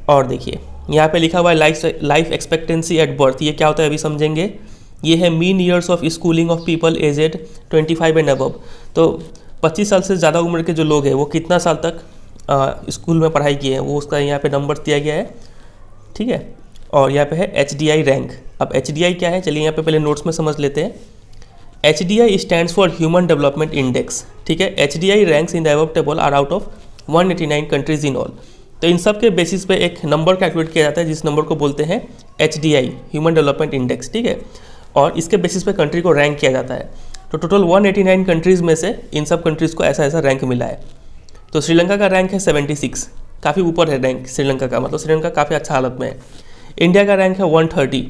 और देखिए यहाँ पे लिखा हुआ है लाइफ एक्सपेक्टेंसी एट बर्थ, ये क्या होता है अभी समझेंगे। ये है mean years of schooling of people aged 25 and above. तो 25 साल से ज़्यादा उम्र के जो लोग हैं वो कितना साल तक स्कूल में पढ़ाई किए हैं, वो उसका यहाँ पे नंबर दिया गया है, ठीक है। और यहाँ पे है HDI रैंक। अब HDI क्या है, चलिए यहाँ पे पहले नोट्स में समझ लेते हैं। HDI stands for human development index, ठीक है। HDI ranks in the above table are out of 189 countries in all. तो इन सब के बेसिस पे एक नंबर कैलकुलेट किया जाता है जिस नंबर को बोलते हैं HDI, ह्यूमन डेवलपमेंट इंडेक्स, ठीक है। और इसके बेसिस पे कंट्री को रैंक किया जाता है। तो टोटल 189 कंट्रीज़ में से इन सब कंट्रीज़ को ऐसा ऐसा रैंक मिला है। तो श्रीलंका का रैंक है 76, काफ़ी ऊपर है रैंक श्रीलंका का, मतलब श्रीलंका काफ़ी अच्छा हालत में है। इंडिया का रैंक है 130,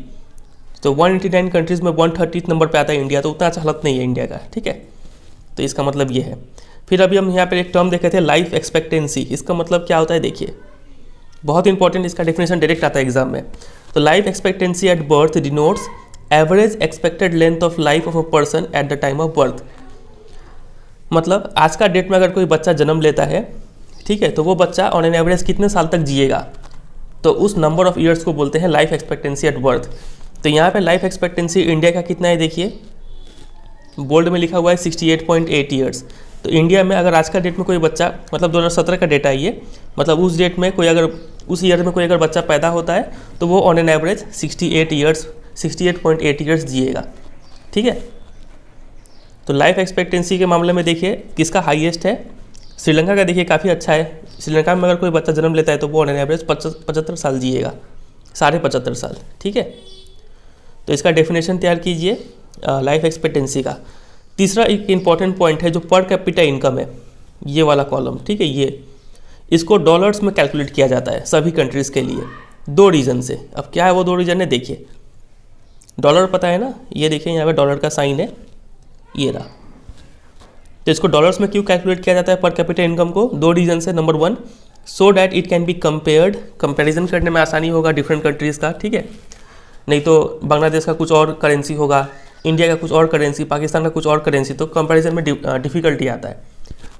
तो 189 कंट्रीज़ में 130 नंबर पे आता है इंडिया, तो उतना अच्छा हालत नहीं है इंडिया का, ठीक है। तो इसका मतलब ये है। फिर अभी हम यहाँ पर एक टर्म देखे थे लाइफ एक्सपेक्टेंसी, इसका मतलब क्या होता है देखिए, बहुत इंपॉर्टेंट, इसका डेफिनेशन डायरेक्ट आता है एग्जाम में। तो life expectancy at birth denotes average expected length of life of a person at the time of birth. मतलब आज का डेट में अगर कोई बच्चा जन्म लेता है, ठीक है, तो वो बच्चा ऑन एन एवरेज कितने साल तक जिएगा, तो उस नंबर ऑफ ईयर्स को बोलते हैं लाइफ एक्सपेक्टेंसी एट बर्थ। तो यहाँ पे लाइफ एक्सपेक्टेंसी इंडिया का कितना है देखिए, बोल्ड में लिखा हुआ है 68.8 ईयर्स। तो इंडिया में अगर आज का डेट में कोई बच्चा, मतलब 2017 का डेटा है ये, मतलब उस डेट में कोई अगर उस ईयर में कोई अगर बच्चा पैदा होता है तो वो ऑन एन एवरेज 68.8 ईयर्स जिएगा, ठीक है। तो लाइफ एक्सपेक्टेंसी के मामले में देखिए किसका हाईएस्ट है, श्रीलंका का देखिए काफ़ी अच्छा है। श्रीलंका में अगर कोई बच्चा जन्म लेता है तो वो ऑन एन एवरेज 75 साल जिएगा, 75.5 साल, ठीक है। तो इसका डेफिनेशन तैयार कीजिए लाइफ एक्सपेक्टेंसी का। तीसरा एक इम्पॉर्टेंट पॉइंट है जो पर कैपिटा इनकम है, ये वाला कॉलम, ठीक है, ये इसको डॉलर्स में कैलकुलेट किया जाता है सभी कंट्रीज़ के लिए, 2 रीज़न से। अब क्या है वो 2 रीज़न है देखिए, डॉलर पता है ना, ये देखिए यहाँ पे डॉलर का साइन है, ये रहा। तो इसको डॉलर्स में क्यों कैलकुलेट किया जाता है पर कैपिटा इनकम को, 2 रीज़न से। Number 1, so that it can be compared, comparison करने में आसानी होगा डिफरेंट कंट्रीज़ का, ठीक है। नहीं तो बांग्लादेश का कुछ और करेंसी होगा, इंडिया का कुछ और करेंसी, पाकिस्तान का कुछ और करेंसी, तो कंपैरिजन में डिफ़िकल्टी आता है।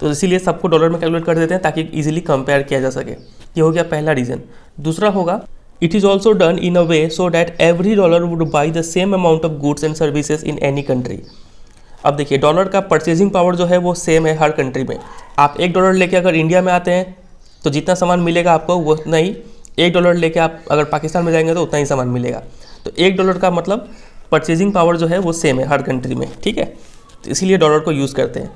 तो इसीलिए सबको डॉलर में कैलकुलेट कर देते हैं ताकि इजीली कंपेयर किया जा सके। ये हो गया पहला रीज़न। दूसरा होगा, it is also done in a way so that every dollar would buy the same amount of goods and services in any country. अब देखिए डॉलर का परचेजिंग पावर जो है वो सेम है हर कंट्री में। आप $1 लेके अगर इंडिया में आते हैं तो जितना सामान मिलेगा आपको वो उतना ही, $1 लेके आप अगर पाकिस्तान में जाएंगे तो उतना ही सामान मिलेगा। तो $1 का मतलब परचेजिंग पावर जो है वो सेम है हर कंट्री में, ठीक है। तो इसीलिए डॉलर को यूज़ करते हैं।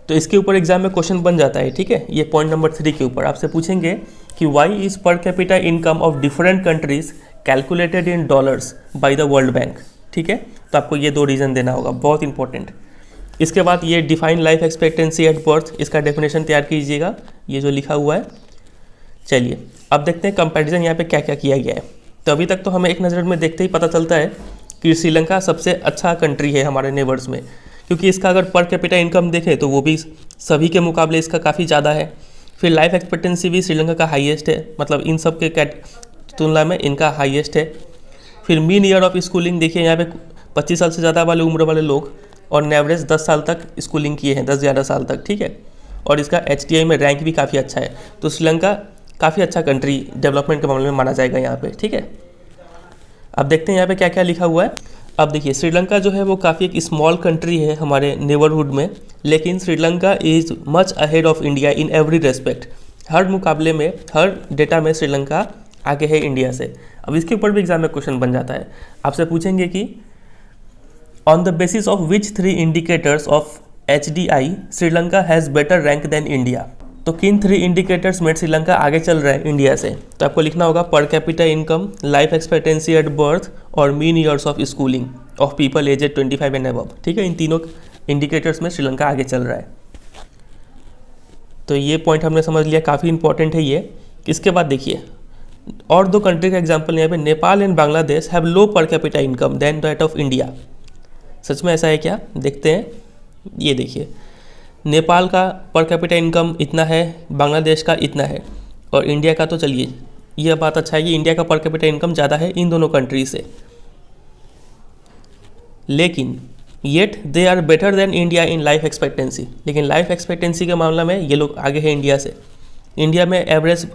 तो इसके ऊपर एग्जाम में क्वेश्चन बन जाता है, ठीक है। ये पॉइंट नंबर 3 के ऊपर आपसे पूछेंगे कि why is per capita income of different countries calculated in dollars by the world bank, ठीक है। तो आपको ये 2 रीज़न देना होगा, बहुत इंपॉर्टेंट। इसके बाद ये define life expectancy at birth, इसका डेफिनेशन तैयार कीजिएगा, ये जो लिखा हुआ है। चलिए अब देखते हैं कंपैरिजन यहाँ पे क्या क्या किया गया है। तो अभी तक तो हमें एक नज़र में देखते ही पता चलता है कि श्रीलंका सबसे अच्छा कंट्री है हमारे नेबर्स में, क्योंकि इसका अगर पर कैपिटा इनकम देखें तो वो भी सभी के मुकाबले इसका काफ़ी ज़्यादा है। फिर लाइफ एक्सपेक्टेंसी भी श्रीलंका का हाईएस्ट है, मतलब इन सब के तुलना में इनका हाईएस्ट है। फिर मीन ईयर ऑफ स्कूलिंग देखिए, यहाँ पे 25 साल से ज़्यादा वाले उम्र वाले लोग और एवरेज 10 साल तक स्कूलिंग किए हैं, 10-11 साल तक, ठीक है। और इसका HTI में रैंक भी काफ़ी अच्छा है। तो श्रीलंका काफ़ी अच्छा कंट्री डेवलपमेंट के मामले में माना जाएगा यहाँ पे, ठीक है। अब देखते हैं यहाँ पे क्या क्या लिखा हुआ है। अब देखिए श्रीलंका जो है वो काफ़ी एक स्मॉल कंट्री है हमारे नेबरहुड में, लेकिन Sri Lanka is much ahead of India in every respect. हर मुकाबले में, हर डेटा में श्रीलंका आगे है इंडिया से। अब इसके ऊपर भी एग्जाम में क्वेश्चन बन जाता है, आपसे पूछेंगे कि on the basis of which 3 indicators of HDI Sri Lanka has better rank than India. तो किन 3 इंडिकेटर्स में श्रीलंका आगे चल रहा है इंडिया से। तो आपको लिखना होगा per capita income, life expectancy at birth और mean years of schooling of people aged 25 and above, ठीक है। इन तीनों इंडिकेटर्स में श्रीलंका आगे चल रहा है। तो ये पॉइंट हमने समझ लिया, काफ़ी इंपॉर्टेंट है ये। इसके बाद देखिए और 2 कंट्री का एग्जाम्पल यहाँ पे, Nepal and Bangladesh have low per capita income than that of India. सच में ऐसा है क्या, देखते हैं। ये देखिए नेपाल का पर कैपिटा इनकम इतना है, बांग्लादेश का इतना है, और इंडिया का तो चलिए यह बात अच्छा है कि इंडिया का पर कैपिटा इनकम ज़्यादा है इन दोनों कंट्री से, लेकिन yet they are better than India in life expectancy. लेकिन लाइफ एक्सपेक्टेंसी के मामले में ये लोग आगे हैं इंडिया से। इंडिया में एवरेज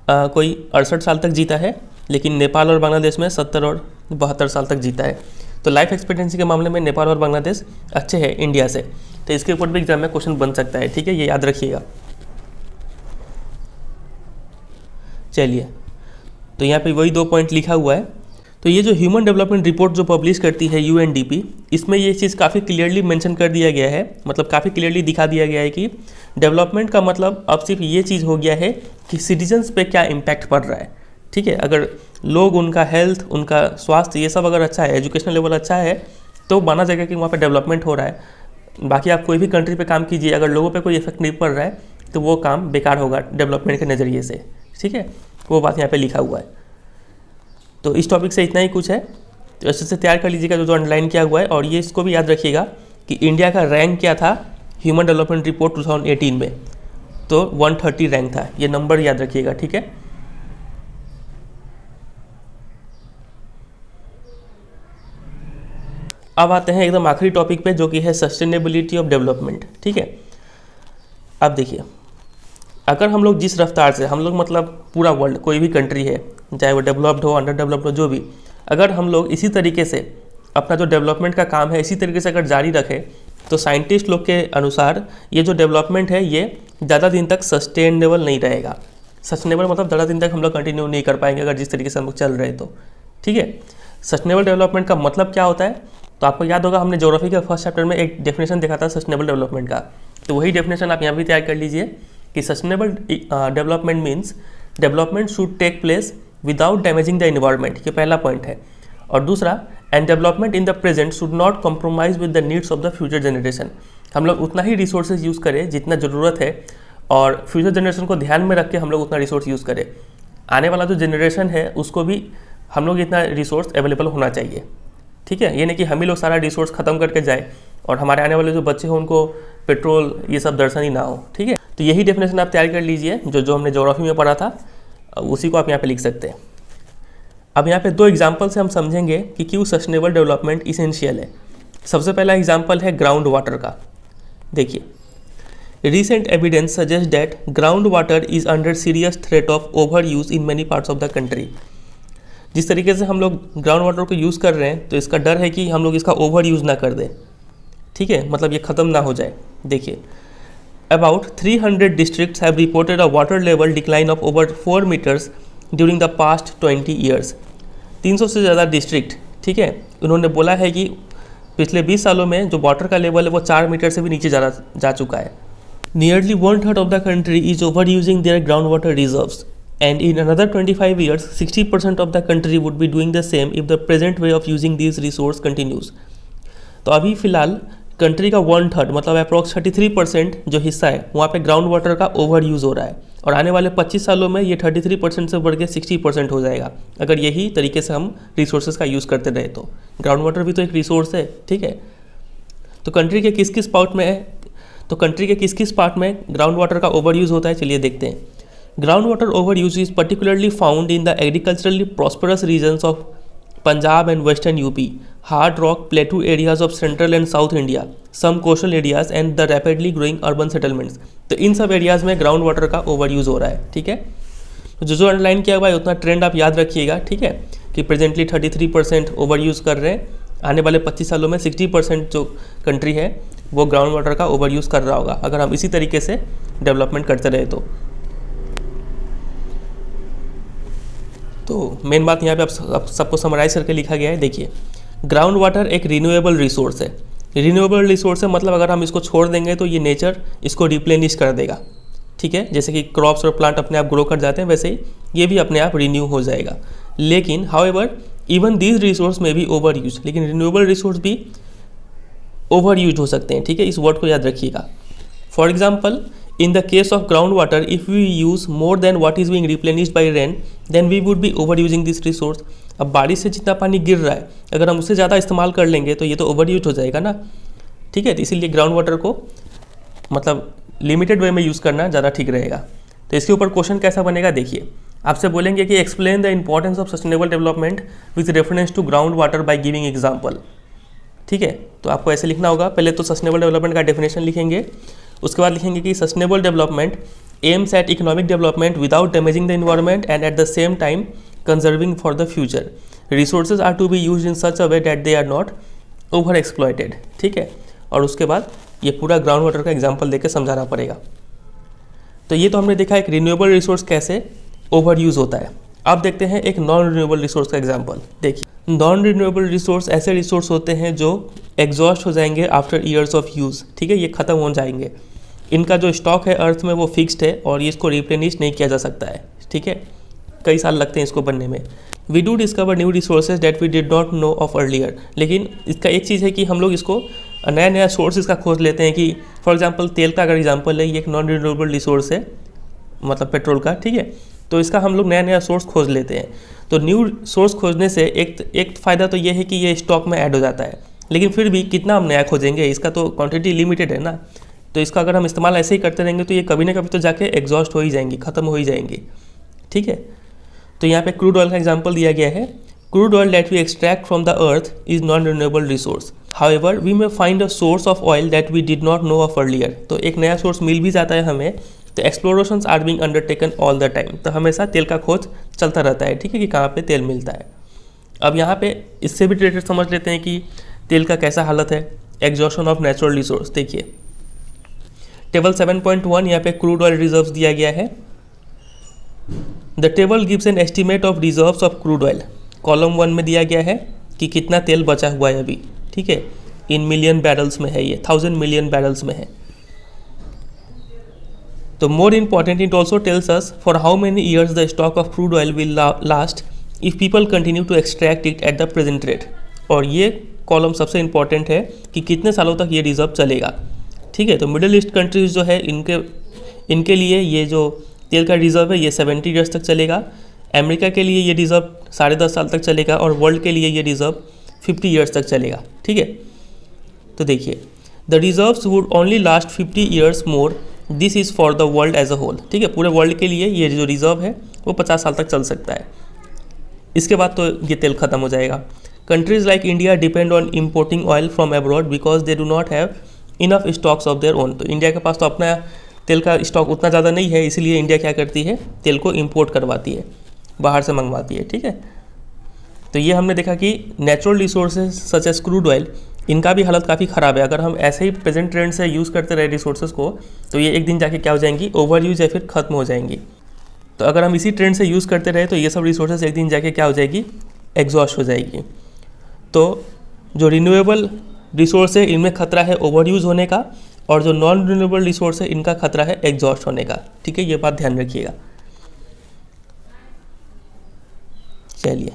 कोई 68 साल तक जीता है, लेकिन नेपाल और बांग्लादेश में 70 और 72 साल तक जीता है। तो लाइफ एक्सपेक्टेंसी के मामले में नेपाल और बांग्लादेश अच्छे हैं इंडिया से। तो इसके ऊपर भी एग्जाम में क्वेश्चन बन सकता है, ठीक है, ये याद रखिएगा। चलिए तो यहाँ पे वही 2 पॉइंट लिखा हुआ है। तो ये जो ह्यूमन डेवलपमेंट रिपोर्ट जो पब्लिश करती है UNDP, इसमें ये चीज़ काफ़ी क्लियरली मेंशन कर दिया गया है, मतलब काफ़ी क्लियरली दिखा दिया गया है कि डेवलपमेंट का मतलब अब सिर्फ ये चीज़ हो गया है कि सिटीजन्स पे क्या इम्पैक्ट पड़ रहा है, ठीक है। अगर लोग, उनका हेल्थ, उनका स्वास्थ्य, ये सब अगर अच्छा है, एजुकेशनल लेवल अच्छा है, तो माना जाएगा कि वहाँ पे डेवलपमेंट हो रहा है। बाकी आप कोई भी कंट्री पे काम कीजिए, अगर लोगों पे कोई इफेक्ट नहीं पड़ रहा है तो वो काम बेकार होगा डेवलपमेंट के नज़रिए से, ठीक है। वो बात यहाँ पे लिखा हुआ है। तो इस टॉपिक से इतना ही कुछ है। तो ऐसे से तैयार कर लीजिएगा जो अंडरलाइन किया हुआ है। और ये इसको भी याद रखिएगा कि इंडिया का रैंक क्या था ह्यूमन डेवलपमेंट रिपोर्ट 2018 में, तो 130 रैंक था। ये नंबर याद रखिएगा, ठीक है। अब आते हैं एकदम आखिरी टॉपिक पे, जो कि है सस्टेनेबिलिटी ऑफ डेवलपमेंट, ठीक है। अब देखिए, अगर हम लोग जिस रफ्तार से हम लोग मतलब पूरा वर्ल्ड कोई भी कंट्री है, चाहे वो डेवलप्ड हो, अंडर डेवलप्ड हो, जो भी, अगर हम लोग इसी तरीके से अपना जो डेवलपमेंट का काम है इसी तरीके से अगर जारी रखें, तो साइंटिस्ट लोग के अनुसार ये जो डेवलपमेंट है ये ज़्यादा दिन तक सस्टेनेबल नहीं रहेगा। सस्टेनेबल मतलब ज़्यादा दिन तक हम लोग कंटिन्यू नहीं कर पाएंगे अगर जिस तरीके से हम लोग चल रहे तो, ठीक है। सस्टेनेबल डेवलपमेंट का मतलब क्या होता है, तो आपको याद होगा हमने ज्योग्राफी के फर्स्ट चैप्टर में एक डेफिनेशन देखा था सस्टेनेबल डेवलपमेंट का, तो वही डेफिनेशन आप यहाँ भी तैयार कर लीजिए कि sustainable development means development should take place without damaging the environment, ये पहला पॉइंट है। और दूसरा, and development in the present should not compromise with the needs of the future generation. हम लोग उतना ही रिसोर्सेज यूज़ करें जितना ज़रूरत है, और फ्यूचर जनरेशन को ध्यान में रख के हम लोग उतना रिसोर्स यूज़ करें। आने वाला जो जनरेशन है उसको भी हम लोग इतना रिसोर्स अवेलेबल होना चाहिए, ठीक है। ये नहीं कि हम ही लोग सारा रिसोर्स ख़त्म करके जाए और हमारे आने वाले जो बच्चे हों उनको पेट्रोल ये सब दर्शन ही ना हो, ठीक है। तो यही डेफिनेशन आप तैयार कर लीजिए, जो हमने ज्योग्राफी में पढ़ा था उसी को आप यहाँ पे लिख सकते हैं। अब यहाँ पे दो एग्जाम्पल से हम समझेंगे कि क्यों सस्टेनेबल डेवलपमेंट इसेंशियल है। सबसे पहला एग्जाम्पल है ग्राउंड वाटर का। देखिए, recent evidence suggests that groundwater is under serious threat of overuse in many parts of the country। जिस तरीके से हम लोग ग्राउंड वाटर को यूज़ कर रहे हैं तो इसका डर है कि हम लोग इसका ओवर यूज़ ना कर दें, ठीक है, मतलब ये ख़त्म ना हो जाए। देखिए, about 300 districts have reported a water level decline of over 4 meters during the past 20 years। 300 से ज़्यादा डिस्ट्रिक्ट, ठीक है, उन्होंने बोला है कि पिछले 20 सालों में जो वाटर का लेवल है वो 4 मीटर से भी नीचे जा चुका है। Nearly 1/3 of the country is overusing their groundwater reserves, and in another 25 years, 60% of the country would be doing the same if the present way of using these resource continues। तो अभी फ़िलहाल country का 1/3 मतलब approx 33% जो हिस्सा है वहाँ पे ग्राउंड वाटर का ओवर यूज़ हो रहा है, और आने वाले 25 सालों में ये 33% से बढ़ के 60% हो जाएगा अगर यही तरीके से हम रिसोर्सेज का यूज़ करते रहे तो। ग्राउंड वाटर भी तो एक रिसोर्स है, ठीक है। तो कंट्री के किस किस पार्ट में ग्राउंड वाटर का ओवर यूज़ होता है, चलिए देखते हैं। Ground water over use is particularly found in the agriculturally prosperous regions of Punjab and western UP, hard rock plateau areas of central and south India, some coastal areas and the rapidly growing urban settlements. तो इन सब areas में ground water का over use हो रहा है, ठीक है। तो जो अंडरलाइन किया हुआ है उतना ट्रेंड आप याद रखिएगा, ठीक है, कि प्रेजेंटली 33% ओवर यूज़ कर रहे हैं, आने वाले 25 सालों में 60% जो कंट्री है वो ग्राउंड वाटर का ओवर यूज़ कर रहा होगा अगर हम इसी तरीके से डेवलपमेंट करते रहे तो मेन बात यहाँ पे आप सबको समराइज करके लिखा गया है। देखिए, ग्राउंड वाटर एक रिन्यूएबल रिसोर्स है। रिन्यूएबल रिसोर्स है मतलब अगर हम इसको छोड़ देंगे तो ये नेचर इसको रिप्लेनिश कर देगा, ठीक है। जैसे कि क्रॉप्स और प्लांट अपने आप ग्रो कर जाते हैं वैसे ही ये भी अपने आप रिन्यू हो जाएगा। लेकिन हाउएवर इवन दीज रिसोर्स में भी ओवर यूज, लेकिन रिन्यूएबल रिसोर्स भी ओवर यूज हो सकते हैं, ठीक है, इस वर्ड को याद रखिएगा। For example, in the case of groundwater, if we use more than what is being replenished by rain, then we would be overusing this resource। अब बारिश से जितना पानी गिर रहा है अगर हम उससे ज़्यादा इस्तेमाल कर लेंगे तो ये तो ओवर यूज हो जाएगा ना, ठीक है। तो इसीलिए ग्राउंड वाटर को मतलब लिमिटेड वे में यूज़ करना ज़्यादा ठीक रहेगा। तो इसके ऊपर क्वेश्चन कैसा बनेगा, देखिए, आपसे बोलेंगे कि explain the importance of sustainable development with reference to ground water by giving example, ठीक है। तो आपको ऐसे लिखना होगा, पहले तो सस्टेनेबल डेवलपमेंट का डेफिनेशन लिखेंगे, उसके बाद लिखेंगे कि sustainable development aims at economic development without damaging the environment and at the same time conserving for the future. Resources are to be used in such a way that they are not over exploited, ठीक है। और उसके बाद ये पूरा ground water का example देकर समझाना पड़ेगा। तो ये तो हमने देखा एक रिन्यूएबल रिसोर्स कैसे ओवर यूज़ होता है। अब देखते हैं एक नॉन रिन्यूएबल रिसोर्स का एग्जाम्पल। देखिए, नॉन रिन्यूएबल रिसोर्स ऐसे रिसोर्स होते हैं जो एग्जॉस्ट हो जाएंगे आफ्टर ईयर्स ऑफ यूज़, ठीक है, ये ख़त्म हो जाएंगे। इनका जो स्टॉक है अर्थ में वो फिक्स्ड है और ये इसको रिप्लेनिश नहीं किया जा सकता है, ठीक है, कई साल लगते हैं इसको बनने में। We do discover new resources that we did not know of earlier. लेकिन इसका एक चीज़ है कि हम लोग इसको नया नया सोर्स इसका खोज लेते हैं कि फॉर एग्जांपल तेल का अगर एग्जांपल है, ये एक नॉन रिन्यूएबल रिसोर्स है, मतलब पेट्रोल का, ठीक है। तो इसका हम लोग नया नया सोर्स खोज लेते हैं। तो न्यू सोर्स खोजने से एक फ़ायदा तो ये है कि ये स्टॉक में ऐड हो जाता है, लेकिन फिर भी कितना हम नया खोजेंगे, इसका तो क्वांटिटी लिमिटेड है ना। तो इसका अगर हम इस्तेमाल ऐसे ही करते रहेंगे तो ये कभी ना कभी तो जाके एग्जॉस्ट हो ही जाएंगी, ख़त्म हो ही जाएंगी, ठीक है। तो यहाँ पे क्रूड ऑयल का एग्जांपल दिया गया है। Crude oil that we extract from the earth is non renewable resource, however we may find a source of oil that we did not know of earlier. तो एक नया सोर्स मिल भी जाता है हमें, तो explorations are being undertaken all the time. तो हमेशा तेल का खोज चलता रहता है, ठीक है, कि कहाँ पे तेल मिलता है। अब यहाँ पे इससे भी रिलेटेड समझ लेते हैं कि तेल का कैसा हालत है। एग्जॉशन ऑफ नेचुरल रिसोर्स, देखिए टेबल 7.1 यहाँ पे क्रूड ऑयल रिजर्व्स दिया गया है। The table gives an estimate of reserves of crude oil. Column 1 में दिया गया है कि कितना तेल बचा हुआ है अभी, ठीक है, इन मिलियन बैरल्स में है, ये 1000 मिलियन बैरल्स में है। तो more important, it also tells us for how many years the stock of crude oil will last if people continue to extract it at the present rate. और ये column सबसे important है कि कितने सालों तक ये रिजर्व चलेगा, ठीक है। तो मिडिल ईस्ट कंट्रीज जो है इनके लिए ये जो तेल का रिजर्व है ये 70 ईयर्स तक चलेगा। अमेरिका के लिए ये रिज़र्व 10.5 साल तक चलेगा और वर्ल्ड के लिए ये रिज़र्व 50 ईयर्स तक चलेगा, ठीक है। तो देखिए the reserves would only last 50 years more, this is for the world as a whole, ठीक है। पूरे वर्ल्ड के लिए ये जो रिज़र्व है वो 50 साल तक चल सकता है, इसके बाद तो ये तेल ख़त्म हो जाएगा। Countries like India depend on importing oil from abroad because they do not have enough stocks of their own. तो इंडिया के पास तो अपना तेल का स्टॉक उतना ज़्यादा नहीं है, इसलिए इंडिया क्या करती है, तेल को इम्पोर्ट करवाती है, बाहर से मंगवाती है, ठीक है। तो ये हमने देखा कि natural resources such as crude oil, इनका भी हालत काफ़ी ख़राब है। अगर हम ऐसे ही प्रेजेंट ट्रेंड से यूज़ करते रहे रिसोर्सेज को तो ये एक दिन जाके क्या हो जाएंगी, ओवर यूज या फिर ख़त्म हो जाएंगी। तो अगर हम इसी ट्रेंड से यूज़ करते रहे तो ये सब रिसोर्सेज एक दिन जाके क्या हो जाएगी, एग्जॉस्ट हो जाएगी। तो जो रिन्यूएबल रिसोर्स है इनमें खतरा है ओवर यूज़ होने का, और जो नॉन रिन्यूएबल रिसोर्स है इनका खतरा है एग्जॉस्ट होने का, ठीक है, ये बात ध्यान रखिएगा। चलिए,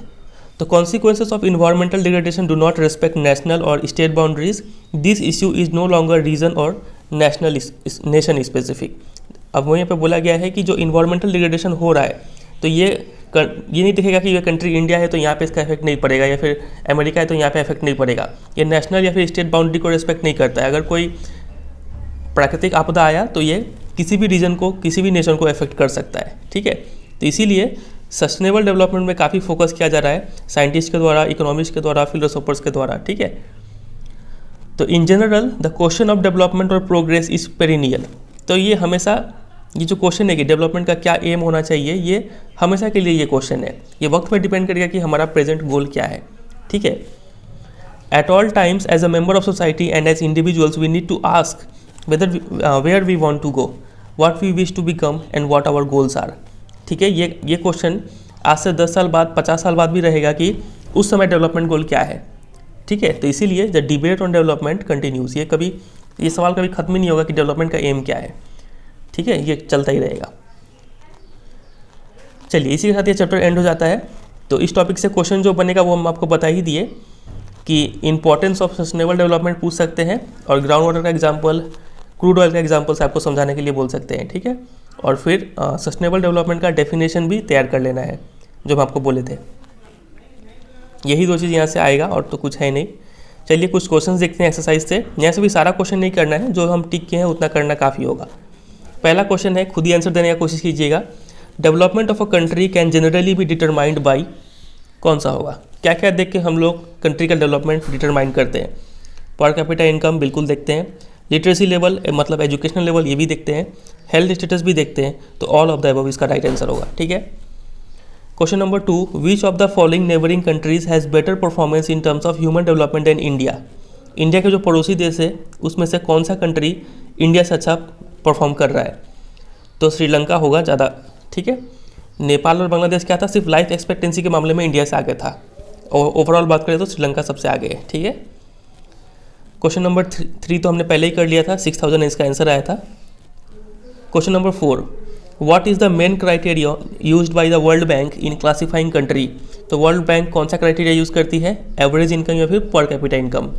तो consequences of environmental degradation do not respect national और state boundaries, this issue is no longer region और नेशन स्पेसिफिक। अब वहीं पे बोला गया है कि जो इन्वायरमेंटल डिग्रेडेशन हो रहा है तो ये नहीं दिखेगा कि ये कंट्री इंडिया है तो यहाँ पे इसका इफेक्ट नहीं पड़ेगा, या फिर अमेरिका है तो यहाँ पे इफेक्ट नहीं पड़ेगा। ये नेशनल या फिर स्टेट बाउंड्री को रिस्पेक्ट नहीं करता है। अगर कोई प्राकृतिक आपदा आया तो ये किसी भी रीजन को, किसी भी नेशन को इफेक्ट कर सकता है, ठीक है। तो इसीलिए सस्टेनेबल डेवलपमेंट में काफ़ी फोकस किया जा रहा है साइंटिस्ट के द्वारा, इकोनॉमिस्ट के द्वारा, फिलोसोफर्स के द्वारा, ठीक है। तो in general the question of development और प्रोग्रेस इज पेरिनियल। तो ये हमेशा ये जो क्वेश्चन है कि डेवलपमेंट का क्या एम होना चाहिए, ये हमेशा के लिए ये क्वेश्चन है। ये वक्त पर डिपेंड करेगा कि हमारा प्रेजेंट गोल क्या है, ठीक है। At all times as a member of society and as individuals we need to ask where we want to go, what we wish to become and what our goals are, ठीक है। ये question आज से 10 साल बाद, 50 साल बाद भी रहेगा कि उस समय डेवलपमेंट गोल क्या है, ठीक है। तो इसीलिए the debate on development continues, ये सवाल कभी खत्म ही नहीं होगा कि डेवलपमेंट का एम क्या है, ठीक है, ये चलता ही रहेगा। चलिए, इसी के साथ ये चैप्टर एंड हो जाता है। तो इस टॉपिक से क्वेश्चन जो बनेगा वो हम आपको बता ही दिए कि इंपॉर्टेंस ऑफ सस्टेनेबल डेवलपमेंट पूछ सकते हैं, और ग्राउंड वाटर का एग्जाम्पल, क्रूड ऑयल का एग्जाम्पल से आपको समझाने के लिए बोल सकते हैं, ठीक है। और फिर सस्टेनेबल डेवलपमेंट का डेफिनेशन भी तैयार कर लेना है जो हम आपको बोले थे। यही 2 चीज़ यहाँ से आएगा और तो कुछ है नहीं। चलिए कुछ क्वेश्चंस देखते हैं एक्सरसाइज से। यहाँ से भी सारा क्वेश्चन नहीं करना है, जो हम टिक किए हैं उतना करना काफ़ी होगा। पहला क्वेश्चन है, खुद ही आंसर देने का कोशिश कीजिएगा। Development of a country can generally be determined by, कौन सा होगा? क्या क्या देख के हम लोग कंट्री का डेवलपमेंट डिटरमाइन करते हैं? पर कैपिटा इनकम बिल्कुल देखते हैं, लिटरेसी लेवल मतलब एजुकेशनल लेवल ये भी देखते हैं, हेल्थ स्टेटस भी देखते हैं। तो ऑल ऑफ द अबव इसका राइट आंसर होगा, ठीक है। Question number 2, which of the following neighbouring countries has better performance in terms of human development than India? India के जो पड़ोसी देश है उसमें से कौन सा कंट्री इंडिया से अच्छा परफॉर्म कर रहा है? तो श्रीलंका होगा ज़्यादा, ठीक है। नेपाल और बांग्लादेश क्या था, सिर्फ लाइफ एक्सपेक्टेंसी के मामले में इंडिया से आगे था, और ओवरऑल बात करें तो श्रीलंका सबसे आगे है, ठीक है। क्वेश्चन नंबर 3 तो हमने पहले ही कर लिया था, 6000 इसका आंसर आया था। Question number 4, what is the main criteria used by the world bank in classifying country? तो वर्ल्ड बैंक कौन सा क्राइटेरिया यूज़ करती है, एवरेज इनकम या फिर पर कैपिटा इनकम?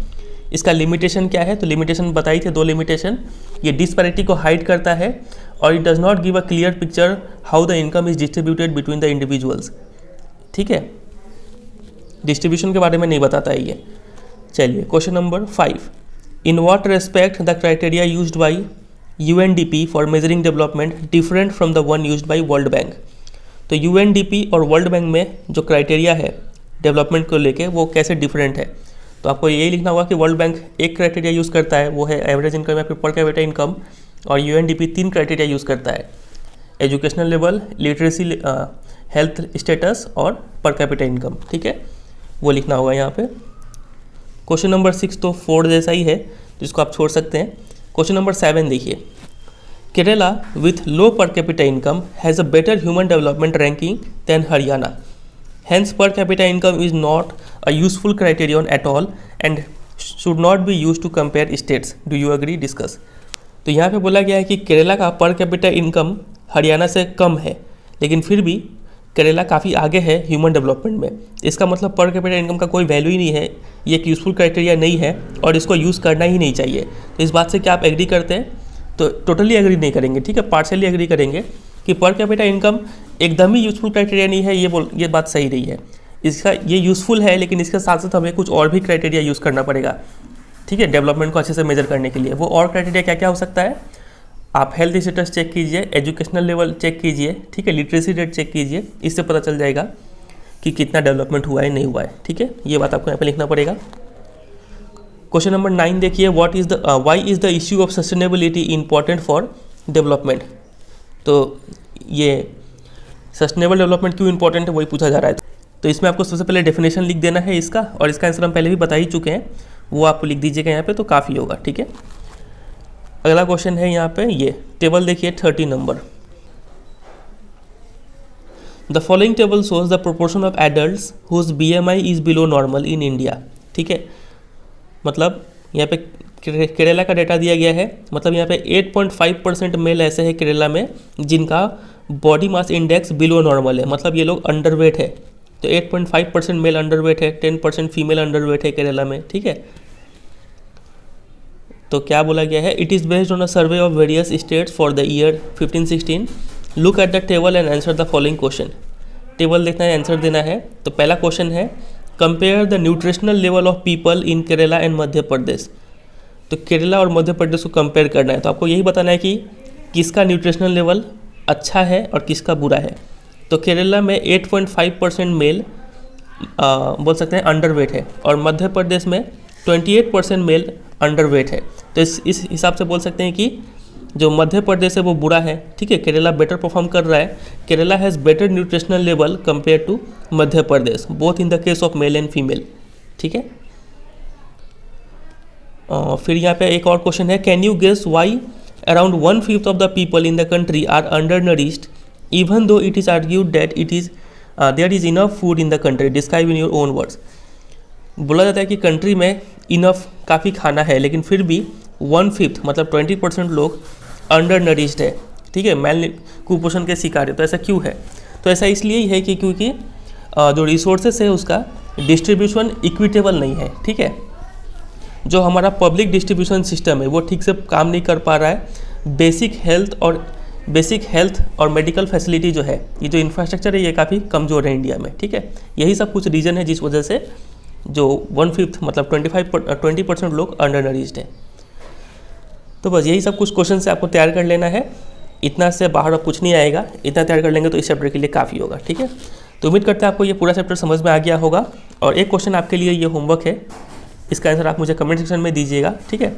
इसका लिमिटेशन क्या है? तो लिमिटेशन बताई थे 2 लिमिटेशन, ये डिस्पैरिटी को हाइड करता है और it does not give a clear picture how the income is distributed between the individuals. ठीक है, डिस्ट्रीब्यूशन के बारे में नहीं बताता है ये। चलिए question number 5, in what respect the criteria used by UNDP for measuring development different from the one used by world bank. तो UNDP और वर्ल्ड बैंक में जो क्राइटेरिया है डेवलपमेंट को लेके वो कैसे डिफरेंट है। तो आपको यही लिखना होगा कि वर्ल्ड बैंक एक क्राइटेरिया यूज़ करता है, वो है एवरेज इनकम या फिर पर कैपिटा इनकम, और UNDP 3 क्राइटेरिया यूज़ करता है, educational level, literacy, health status और पर कैपिटा इनकम। ठीक है, वो लिखना होगा यहाँ पे। क्वेश्चन नंबर 6 तो 4 जैसा ही है, जिसको आप छोड़ सकते हैं। क्वेश्चन नंबर 7 देखिए, Kerala with low per capita income has a better human development ranking than Haryana, hence per capita income is not a useful criterion at all and should not be used to compare states. Do you agree? Discuss. तो यहाँ पे बोला गया है कि केरला का पर capita income Haryana से कम है, लेकिन फिर भी केरला काफ़ी आगे है ह्यूमन डेवलपमेंट में। इसका मतलब पर कैपिटा इनकम का कोई वैल्यू ही नहीं है, ये एक यूज़फुल क्राइटेरिया नहीं है और इसको यूज़ करना ही नहीं चाहिए। तो इस बात से क्या आप एग्री करते हैं? तो टोटली एग्री नहीं करेंगे, ठीक है, पार्शियली एग्री करेंगे कि पर कैपिटा इनकम एकदम ही यूज़फुल क्राइटेरिया नहीं है, ये बात सही नहीं है। इसका ये यूज़फुल है, लेकिन इसके साथ साथ हमें कुछ और भी क्राइटेरिया यूज़ करना पड़ेगा, ठीक है, डेवलपमेंट को अच्छे से मेजर करने के लिए। वो और क्राइटेरिया क्या क्या हो सकता है? आप हेल्थ स्टेटस चेक कीजिए, एजुकेशनल लेवल चेक कीजिए, ठीक है, लिटरेसी रेट चेक कीजिए, इससे पता चल जाएगा कि कितना डेवलपमेंट हुआ है नहीं हुआ है। ठीक है, ये बात आपको यहाँ पे लिखना पड़ेगा। क्वेश्चन नंबर 9 देखिए, why is the issue of sustainability important for development. तो ये सस्टेनेबल डेवलपमेंट क्यों इंपॉर्टेंट है वही पूछा जा रहा है। तो इसमें आपको सबसे पहले डेफिनेशन लिख देना है इसका, और इसका आंसर हम पहले भी बता ही चुके हैं, वो आप लिख दीजिएगा यहाँ पे तो काफ़ी होगा। ठीक है, अगला क्वेश्चन है यहाँ पे, ये टेबल देखिए 30 number. The following table shows the proportion of adults whose BMI is below normal in India. ठीक है, मतलब यहाँ पे केरला का डेटा दिया गया है, मतलब यहाँ पे 8.5% मेल ऐसे है केरला में जिनका body mass index below normal है, मतलब ये लोग अंडरवेट है। तो 8.5% मेल अंडरवेट है, 10% फीमेल अंडरवेट है केरला में। ठीक है, तो क्या बोला गया है? It is based on a survey of various states for the year 15-16। Look at the table and answer the following question. Table देखना है, आंसर देना है। तो पहला क्वेश्चन है, compare the nutritional level of people in Kerala and Madhya Pradesh. तो केरला और मध्य प्रदेश को कंपेयर करना है, तो आपको यही बताना है कि किसका न्यूट्रिशनल लेवल अच्छा है और किसका बुरा है। तो केरला में 8.5% मेल बोल सकते हैं अंडरवेट है, और मध्य प्रदेश में 28% मेल अंडरवेट है। तो इस हिसाब से बोल सकते हैं कि जो मध्य प्रदेश है वो बुरा है, ठीक है, केरला बेटर परफॉर्म कर रहा है। Kerala has better nutritional level compare to Madhya Pradesh, both in the case of male and female. ठीक है, फिर यहाँ पे एक और क्वेश्चन है, can you guess why around 1/5 of the people in the country are under nourished even though it is argued that it is there is enough food in the country, describe in your own words. बोला जाता है कि country में enough काफ़ी खाना है, लेकिन फिर भी 1/5 मतलब 20% लोग अंडर नरिश्ड है, ठीक है, मैल कुपोषण के शिकार है। तो ऐसा क्यों है? तो ऐसा इसलिए ही है कि क्योंकि जो रिसोर्सेस है उसका डिस्ट्रीब्यूशन इक्विटेबल नहीं है। ठीक है, जो हमारा पब्लिक डिस्ट्रीब्यूशन सिस्टम है वो ठीक से काम नहीं कर पा रहा है। बेसिक हेल्थ और मेडिकल फैसिलिटी जो है, ये जो इंफ्रास्ट्रक्चर है ये काफ़ी कमज़ोर है इंडिया में। ठीक है, यही सब कुछ रीज़न है जिस वजह से जो 1/5 मतलब 20% लोग अंडर नरिश्ड हैं। तो बस यही सब कुछ क्वेश्चन से आपको तैयार कर लेना है, इतना से बाहर अब कुछ नहीं आएगा, इतना तैयार कर लेंगे तो इस चैप्टर के लिए काफ़ी होगा। ठीक है, तो उम्मीद करते हैं आपको ये पूरा चैप्टर समझ में आ गया होगा। और एक क्वेश्चन आपके लिए ये होमवर्क है, इसका आंसर आप मुझे कमेंट सेक्शन में दीजिएगा। ठीक है,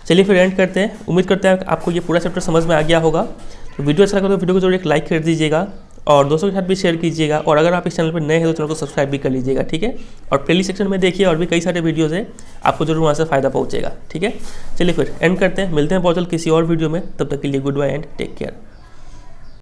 चलिए फिर एंड करते हैं। उम्मीद करते हैं आपको ये पूरा चैप्टर समझ में आ गया होगा। तो वीडियो अच्छा लगा तो वीडियो को जरूर एक लाइक कर दीजिएगा और दोस्तों के साथ भी शेयर कीजिएगा, और अगर आप इस चैनल पर नए हैं तो चैनल को सब्सक्राइब भी कर लीजिएगा। ठीक है, और प्लेलिस्ट सेक्शन में देखिए, और भी कई सारे वीडियोज़ हैं, आपको जरूर वहाँ से फ़ायदा पहुँचेगा। ठीक है, चलिए फिर एंड करते हैं, मिलते हैं बहुत जल्द किसी और वीडियो में। तब तक के लिए good bye and take care.